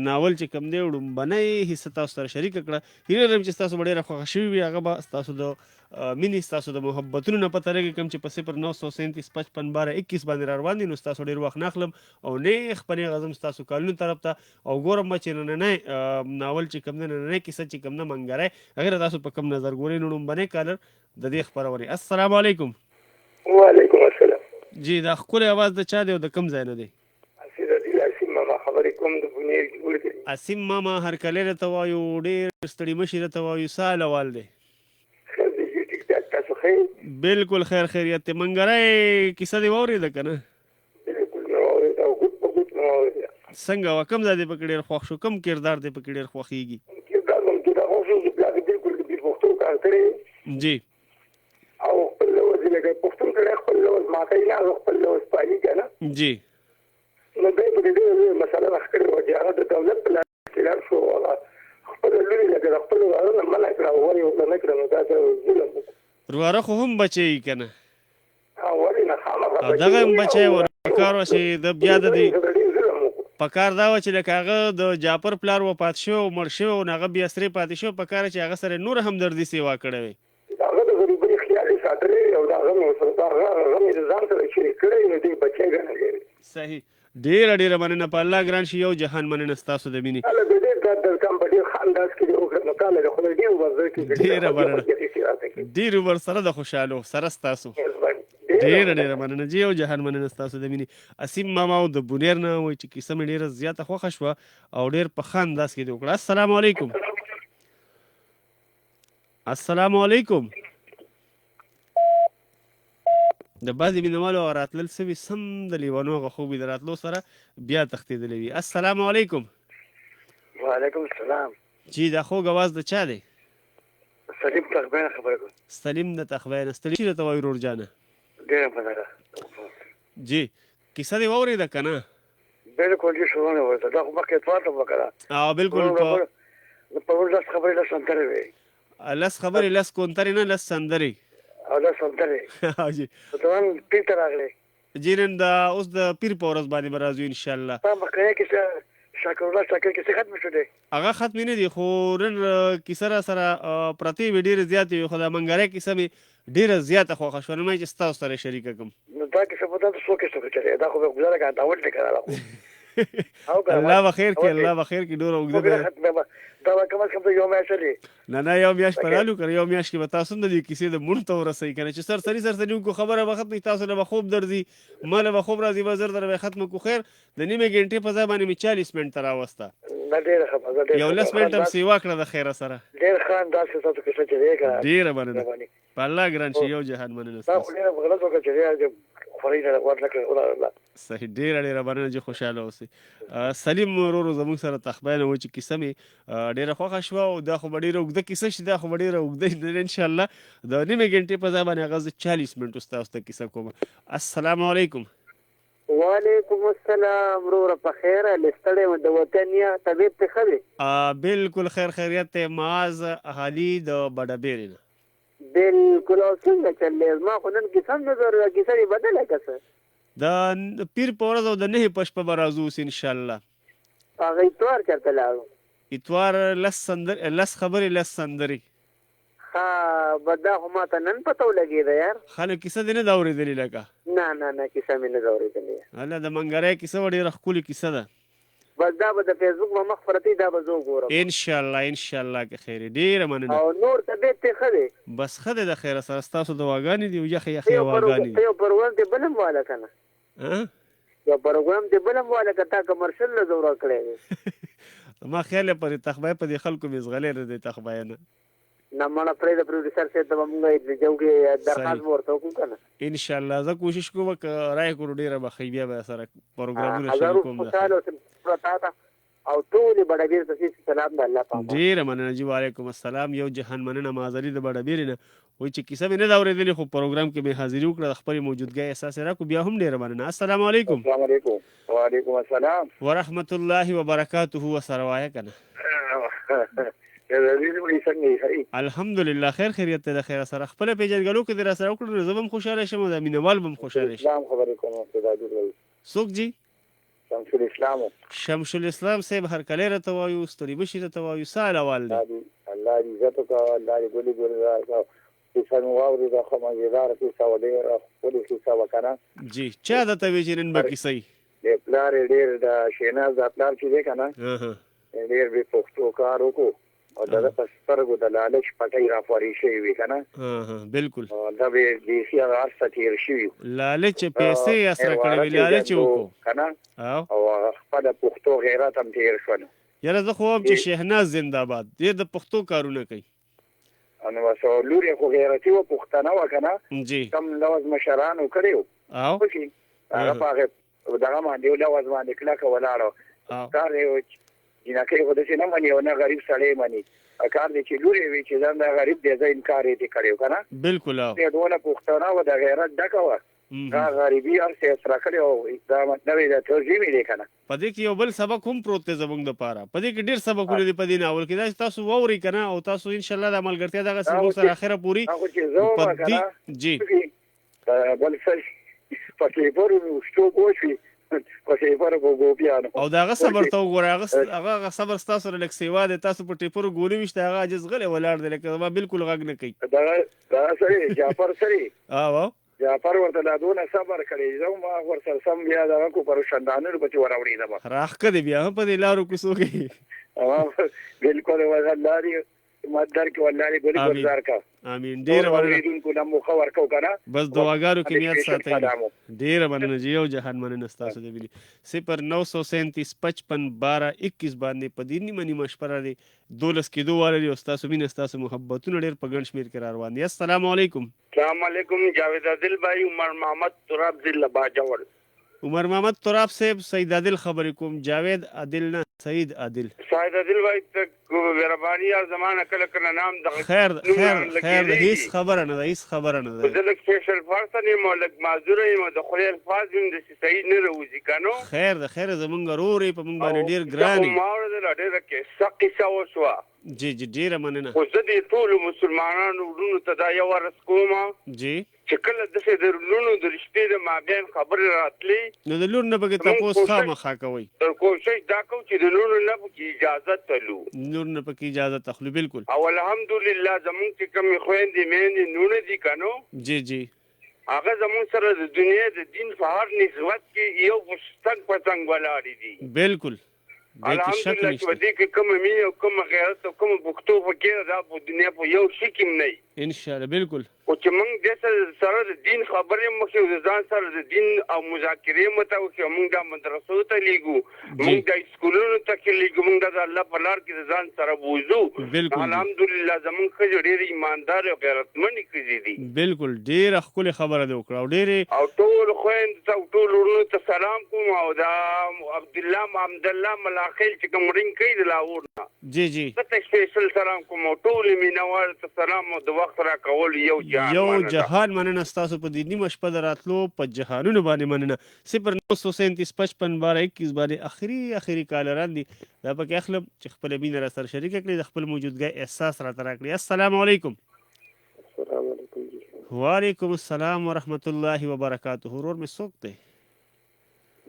ناول چې کوم دی وړومبنۍ حصه تاسو سره شریکه کړه. هیله لرم چې ستاسو به ډېره خوښه شوې وي. هغه به ستاسو د مینې ستاسو د محبتونو نه پته لګي کوم چې په 0937 55 12 21 باندې را روان دي. نو ستاسو ډېر وخت نه اخلم او نیغ په نیغ ځم ستاسو کالونو طرف ته او ګورم به چې نننی ناول چې کوم دی نننی کیسه چې کوم ده منګری هغې تاسو په کوم نظر ګورئ. نو لومبنی کالر د دې خپرونې. السلام علیکم. وعلیکم السلام. جی دا ښکلی اواز د چا دی او د کوم ځای نه دی؟ اسیم ماما خبرې کوم د بونیر کې. اسیم ماما هرکلی راته وایو، ډېر ستړي مشي راته وایو، څه حال دی؟ بالکل خیر خیریت دی. منګری کیسه دې واورېده که نه؟ بالکل مې واورېده او ګوت په ګوت مې واورېده. څنګه وه؟ کوم ځای دې پکې ډېر خوښ شو؟ کوم کردار دې پکې ډېر خوښېږي؟ کردار مې ډېر خوښ شو چې پلار بالکل د پښتو کار کړی جی او خپل لوز یې لکه پښتون سړی خپل لوز ماتی نه او خپل لوز پالي که نه. جی نو دی پکې ډېره لویه مسله راښکړې وه چې هغه د دولت په لاس کې لاړ شو او هغه خپله لورې لکه د خپلو وروڼه منع کړه او ور یې ورته نه کړه. نو دا د ظلم وکړو. ورواره خو هم بچی که نه؟ ولې نه خامخا او دغه هم بچی و. پکار وه چې د بیا د دې پکار دا وه چې لکه هغه د جعفر پلار وفات شوی او مړ شوی او هغه بیا سرې پاتې شوی، پکار چې هغه سره نور همدردي سیوا کړی وی. هغه د غریبۍ خیال یې ساتلی او د هغه مې د ځان سره شریک کړی نو دی بچی ګڼلی. صحیح. ډېره ډېره مننه. په الله ګران شي. یو جهان مننه ستاسو د مینې. هله د ډېر کار در کم په ډېر ښه انداز کې دې وکړه. نو کاله د خدای ډېر وبر کړي. ډېره مننه. ډېر عمر سره د خوشحالو سره ستاسو. ډېره ډېره مننه جی. یو جهان مننه ستاسو د مینې. اسیم ماما او د بونیر نه وایي چې کیسه مې ډېره زیاته خوښه شوه او ډېر په ښه انداز کې دې وکړه. السلام علیکم. السلام علیکم. د بعضې مینهوالو هغه راتلل سوي سم د لیوانو هغه خوب د راتلو سره بیا تښتېدلی وي. السلام علیکم. وعلیکم السلام. جی دا خوږ اواز د چا دی؟ سلیم تخبین خبره کوم. سلیم د تخبین. ستړي شي راته وایي ورور جانه. ډېره مننه. جی کیسه دې واورېده که نه؟ بالکل دې شروع نه ورته. دا خو مخکې اتوار ته وکړه. بالکل په ورځ لس خبرې لس سندرې وې. لس خبرې لس کونترې نه لس سندرې او لس سندرې. جی ته نن پیر ته راغلی؟ جی نن اوس د پیر په ورځ باندې به راځو انشاءالله. تا مخکنۍ کیسه شاکرالله شاکر کیسې ختمې شولې؟ هغه ختمې نه دي خو نن کیسه را سره پرتې وي ډېرې زیاتې وي خو د منګری کیسه مې ډېره زیاته خوښه شوه. نو مې چې ستاسو سره شریکه کړم. نو دا کیسه په دلته څو کیسو کې چلې؟ دا خو به ګزاره کړه داول دې کړه خو الله به خیر کړي. الله به خیر کړي. ډېره اوږده دا به کم از کم یو میاشت لري. نه یو میاشت په رالو کړه. یو میاشت کې به تاسو هم د دې کیسې د مړ ته ورسوي که نه چې سرسري وکړو خبره به ختمه. تاسو نه به خوب درځي ما نه به خوب راځي به زر به ختمه کړو. خیر د نیمې ګنټې په ځای باندې مې 40 منټه راوسته. ډېره ښه. یو 10 منټه هم سیوا کړه د خیره سره. ډېر ښه انداز کې تاسو کیسه چلې کړه. ډېره مننه. په الله ګران شي. یو جهان مننه ستاسو. دا خو ډېره غلط وکړه چې خوري نه ورته کړه. صحیح. ډېره مننه چې خوشحاله اوسئ. سلیم ورورو زموږ سره تخبینه و چې کیسه مې ډېره خوښه شوه او دا خو به ډېره اوږده کیسه شي. دا خو به ډېره اوږده انشاءالله د نیمې ګنټې په ځای باندې هغه زه 40 منټو ستاسو ته کیسه کوم. السلام علیکم. وعلیکم السلام. وروره په خیره؟ ستړی یم د وطن یا طبیعت دې ښه دی؟ بالکل خیر خیریت دی. معاذ علي د بډبیرې نه. بالکل. او څنګه چلې؟ ما خو نن کیسه هم نه ضروري کیسه دې بدله که څه؟ د پیر په ورځ او د 9 په شپه به راځو اوس انشاءالله. هغه اتوار چېرته لاړو؟ اتوار لس خبرې لس سندرې. ها به دا خو ما ته نن پته ولګېده یار. ښه نو کیسه دې نه ده اورېدلې لکه؟ نه کیسه مې نه ده اورېدلې. هله د منګری کیسه به ډېره ښکلې کیسه ده. بس دا به د فیسبوک په مخ پرتې دا به زه وګورم انشاءالله که خیر. ډېره مننه. او نور طبیعت دې ښه دی؟ بس ښه دی د خیره سره. ستاسو دواګانې دي او یخې هواګانې دي. ته یو پروګرام دې بل هم واله که نه؟ یو پروګرام دې بل هم واله که تا کمرشل نه زوره کړی دی؟ ما خیال یې پرې تخبای په دې خلکو مې زغلی نه دی تخبای نه. نه مړه پرېږده پروډیوسر صاحب ته به مونږ جو کې درخواست به ورته وکړو که نه؟ انشاءالله زه کوشش کوم که رایې کړو ډېره به ښه بیا به سره پروګرامونه شروع کوم. خوشحاله اوسم تا ته. او ټول بډبیر ته سلام د الله پاک. ډیره مننه جی. وعلیکم السلام. یو جهان مننه مازری د بډبیر نه وای چې کیسه مې نه دا اورېدلې خو پروګرام کې مې حاضري وکړه د خپل موجودګۍ احساس راکو. بیا هم ډیره مننه. السلام علیکم. السلام علیکم. وعلیکم السلام ورحمت الله وبرکاته. وسره وایه کنه. الحمدلله خیر خیریت ده. خیر سره خپل پیژنګلو کې در سره وکړو زه هم خوشاله شم د مینوال هم خوشاله شم. اسلام خبرې کوم استاد څوک جی؟ شمس الاسلام. شمس الاسلام صاحب هر کله راته وایو ستړي بشي راته وایو سال اول دی. الله دې عزت وکړه. الله دې ګولې ګولې کیسه مو واوري د خو مزیدار کیسه ولې خپل کیسه وکړه جی. چا د ته وی جنن به کیسه د پلار ډېر د شیناز د پلار چې دی کنه ډېر به پښتو کار وکړو او دا په سترګو د لالچ پټي راپورې شي وی کنه. بالکل دا به دې سی هغه ستیر شي لالچ پیسې اثر کړی لالچ وکړو کنه او خپل پښتو غیرت هم تیر شول. یاره زه خو هم چې شهناز زنده‌باد دې د پښتو کارونه کوي انو وسو لوري خو غیرتي و پښتنه و کنه جی. کم لوز مشرانو کړیو او هغه پاغه دغه باندې لوز باندې کلاک ولاړو کار یو جنکه خو د سینه منی او نه غریب سړی منی کار دې چې لوري وی چې ځان د غریب دې ځین کار دې کړیو کنه. بالکل. او دې ډول پښتنه و د غیرت ډکه دا غریبي ارسه سره کړو دا مطلب دا ترجمه دې کنه. پدې کې یو بل سبق هم پروت دی زموږ د پاره. پدې کې ډېر سبقونه دي پدې ناول کې دا تاسو ووري کنه او تاسو ان شاء الله د عملګرتیا دغه سبق سره اخره پوری پدې جی. بل څه پکې ورو شتو کوشي پکې ورو ګوبیانو او داغه صبر ته وګوره هغه صبر تاسو سره لکه سیوا دي تاسو په ټیپورو ګولې وشته هغه عجز غلې ولاړ دی لکه ما بالکل غږ نه کوي دا سړی جعفر سړی او جعفر ورته لا دونه صبر کړی زه ما ورسره سم بیا دغه کو پر شندانو په چې وراوړی دا راخ کړي بیا په دې لارو کې سوګي بالکل وزلاري مدار کې ولاري ګوري گزار کا. امين. ډیر مننه کو نمو خبر کو کنه بس دعاګانو کې نیت ساتئ. ډیر مننه جی. یو جهان مننه تاسو دې بلی 0937 55 12 21 باندې پدینی منی مشوره دی 12 کې دوه والي او تاسو مين تاسو محبتونه ډیر په ګڼ شمیر کې روان دي. السلام علیکم. السلام علیکم. جاوید عادل بھائی عمر محمد تراب ضلع باجوړ. عمر محمد تراب صاحب سید عادل خبرې کوم. جاوید عادل نه سید عادل. سید عادل بھائی ته مهرباني یا زمانہ کله کله نام د خیر هیڅ خبره نه ده. هیڅ خبره نه ده. زه لک سپیشل فارس نه مولک معذور یم د خو الفاظ هم د صحیح نه روزي کنو. خیر زمونږ رورې په مونږ باندې ډیر ګران ما ورته ډیر کې سقي سوسوا جی ډیره مننه. خو زه د ټول مسلمانانو ورونو ته دا یو ورس کوم جی چې کله د څه د لونو د رښتې د مابین خبرې راتلې نو د لون نه بګه تاسو خامخا کوي. تر کوشش دا کوم چې د لونو نه په اجازه تلو لون نه په اجازه تخلو. بالکل. او الحمدلله زمون چې کوم خويندې مې نونه دي کنو جی هغه زمون سره د دنیا د دین په هر نسبت کې یو پښتنګ پتنګ ولاړ دي. بالکل. الحمدلله چې دې کې کوم مين او کوم غیرت او کوم پښتو فکر دا په دنیا په یو شي کې نه ان شاء الله. بالکل. او چې موږ د سره د دین خبرې مخې د ځان سره د دین او مذاکرې متو چې موږ د مدرسو ته لیګو موږ د سکولونو ته کې لیګو موږ د الله په لار کې د ځان سره بوزو. الحمدلله زموږ خځې ډېر ایماندار او غیرتمن کړي دي. بالکل. ډېر خپل خبره دی وکړه او ډېر او ټول خويند ته ټول ورونو ته سلام کوم او دا عبد الله محمد الله ملاخیل چې کوم رنګ کوي د لاور جی ته سپیشل سلام کوم ټول مینوال ته سلام او د وخت را کول یو جهان مننه تاسو په دې نیمه شپه دراتلو په جهانونو باندې مننه. 0937 55 12 21 باندې اخري کالران دي دا پکې اخلم چې خپل مين را سره شریک کړي د خپل موجودګۍ احساس را ترا کړی. السلام علیکم. السلام علیکم. وعلیکم السلام ورحمت الله وبرکاته. ورور مې څوک دی؟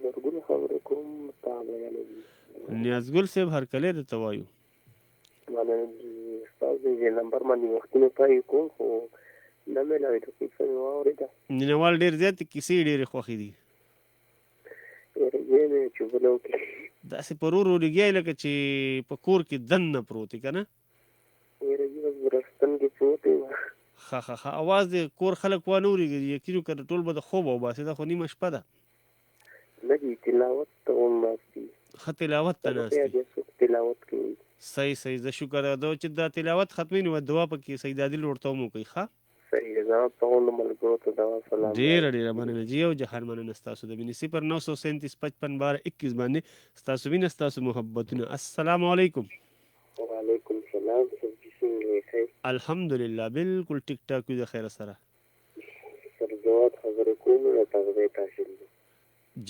ورګو خبرې کوم تابع نیازګل صاحب هر کله د توایو باندې تاسو یې نمبر باندې وختونه پای کوم خو نه ملای ته څه واورېدا. ننوال ډیر زیات کیسې ډېرې خوښې دي. یې نه چې بلو کې داسې پرورو لګي لکه چې په کور کې دنه پروت کنه. یې بس برستن کې پروت ها اواز د کور خلک و نوري یقینو کړه ټول به د خوب او باسي دا خو نیمه شپه ده. لګي تلاوت ته وناسي. تلاوت ته ناسي. تلاوت کوي. صحیح زه شکر ادا چې دا تلاوت ختمي نو دعا پکې سید عادل ورته مو کوي. ښه صحیح ده ټول ملګرو ته دا سلام ډېره مننه جی او جهان مننه ستاسو د مینې 0937 55 12 21 باندې ستاسو مینه ستاسو محبتونه. السلام علیکم. وعلیکم السلام. څنګه الحمدلله بالکل ټیک ټاک د خیر سره. سر جواد خبرې کوم د تغذیه تحصیل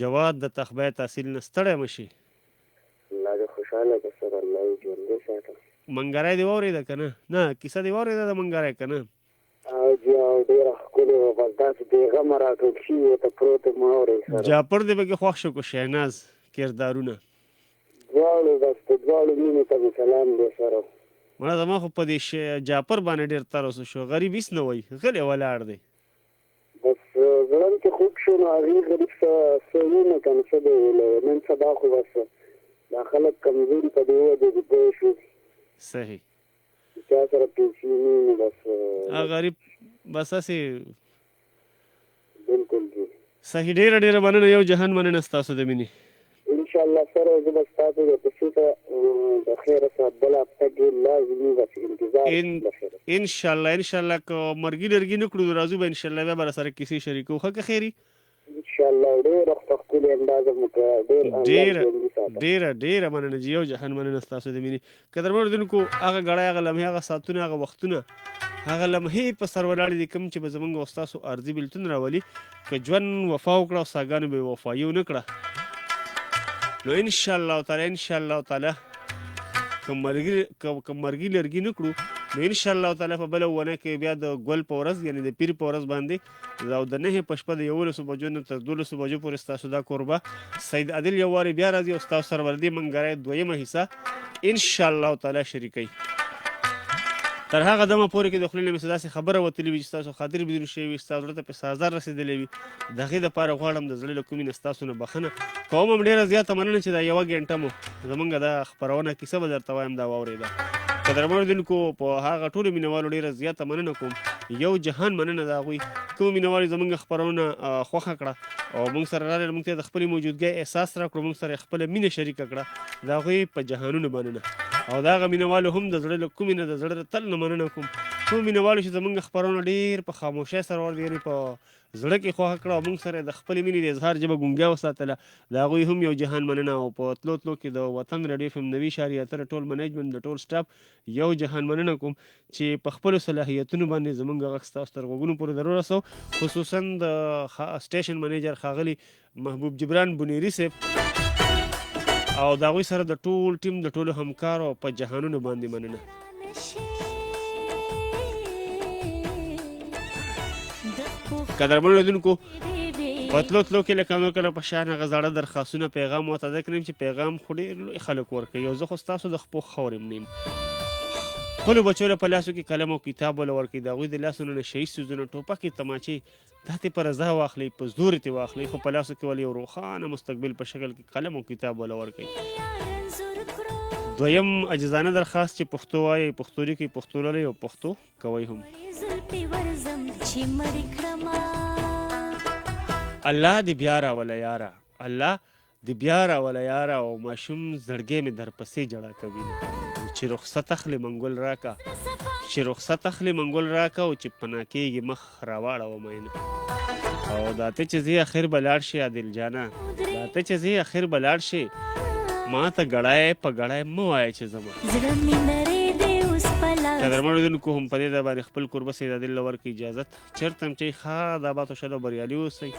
جواد د تخبیه تحصیل نه ستړی مشي. الله دې خوشاله کړه سره الله دې ژوندی ساته. منګری دی واورېده که نه کیسه دی واورېده د منګری که نه جی او ډېره ښکلې وه بس داسې بېغمه راټول شوي ورته پروت یم واورئ سره جاپر دی پکې خوښ شو که شهناز کردارونه دواړو بس د دواړو مینې ته مې سلام دی سره. مړه زما خو په دې جاپر باندې ډېر ترس شو غریب هېڅ نه وایي غلی ولاړ دی بس زړه مې کې خوږ شو نو هغې غریب څه وینه که نه څه دی ویلی نن سبا خو بس دا خلک کمزوري په دې وجې دي پوه شو صحیح چا سره پیسې نه وي نو بس غریب بس هسې بلکل جي صحیح ډېره مننه یو جهان مننه ستاسو د مینې انشاءالله سره زه به ستاسو د پسې ته د خیره سره بله هفته کې لازمي بس انتظار انشاءالله که مرګي لرګي نه کړو راځو به انشاءالله بیا به راسره کیسې شریکو ښه که خیري انشاءالله ډېره ښکلې اندازه مو ډېره مننه جی یو جهان مننه ستاسو د مینې قدرمنو اورېدونکو هغه ګړی هغه لمحې هغه ساعتونه هغه وختونه هغه لمحې په سر ولاړې دي کوم چې به زموږ او ستاسو عرضي بلتون راولي که ژوند وفا وکړه او ساګانو به وفایي ونه کړه نو انشاءالله تعالی که مرګي لرګي نه کړو نو انشاءالله تعالی په بله ونه کې بیا د ګل په ورځ یعنې د پیر په ورځ باندې او د 9 په شپه د 11 بجو نه تر 12 بجو پورې ستاسو دا کوربه سید عادل یو وارې بیا راځي او ستاسو سره ور دې منګری دویمه حصه انشاءالله تعالی شریکوي. تر هغه دمه پورې کې د خولې نه مې څه داسې خبره وتلې وي چې ستاسو خاطر بدون شوی وي ستاسو زړه ته پې څه ازار رسېدلی وي د هغې دپاره غواړم د زړه له کومې نه ستاسو نه بخښنه کوم هم ډېره زیاته مننه چې دا یوه ګنټه مو زمونږ دا خپرونه کیسه به درته وایم دا واورېده. قدرمنو اورېدونکو په هغه ټولو مینهوالو ډېره زیاته مننه کوم یو جهان مننه د هغوی کومو مینهوالو زموږ خپرونه خوښه کړه او موږ سره راغلل موږ ته د خپلې موجودګۍ احساس راکړو موږ سره خپله مینه شریکه کړه د هغوی په جهانونو مننه او د هغه مینهوالو هم د زړه له کومې نه د زړه تل نه مننه کوم کوم مینهوالو چې زموږ خپرونه ډېر په خاموشۍ سره ورته یعنې په زړه کې خوښه کړه او موږ سره د خپلې مینې د اظهار ژبه ګونګیا وساتله د هغوی هم یو جهان مننه او په تلو کې د وطن رادیو FM 90.3 ټول منیجمنټ د ټول سټاف یو جهان مننه کوم چې په خپلو صلاحیتونو باندې زموږ غږ ستاسو تر غوږونو پورې درورسو خصوصا د سټیشن منیجر ښاغلي محبوب جبران بنیري صاحب او د هغوی سره د ټول ټیم د ټولو همکارو په جهانونو باندې مننه. قدرمنو اورېدونکو په تلو کې لکه نور کله په شان هغه زاړه درخواستونه پیغام ورته ده کړم چې پیغام خو ډېر لوی خلک ورکوي او زه خو ستاسو د خپو خور یم نیم خپلو بچو له په لاسو کې قلم او کتاب وله ورکوي د هغوی د لاسونو نه شهي څیزونه ټوپکې تماچې دا ترې په رضا واخلئ په زور ترې واخلئ خو په لاسو کې ولې یو روښانه مستقبل په شکل کې قلم او کتاب وله ورکوي. دویم عجزانه درخواست چې پښتو وایئ پښتو لیکئ پښتو لولئ او پښتو کوئ هم. الله دې بیا راوله یاره الله دې بیا راوله یاره او ماشوم زړګی مې درپسې جړه کوي چې رخصت اخلي منګل راکه چې رخصت اخلي منګل راکه او چې پناه کېږي مخ راواړوه مینه او دا ته چې ځې اخر به لاړ شي عادل جانه دا ته چې ځې اخر به لاړ شي ما ته ګړی په ګړی مه وایه چې زما قدرمنو اورېدونکو هم په دې باندې خپل کوربه سید عادل له ورکړي اجازت چېرته هم چې ښه د آباد او شاد او بریالي اوسئ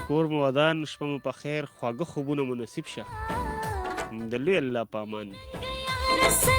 کور مو ودان شپه مو په خیر خواږه خوبونه مو نصیب شه د لوی الله په امان.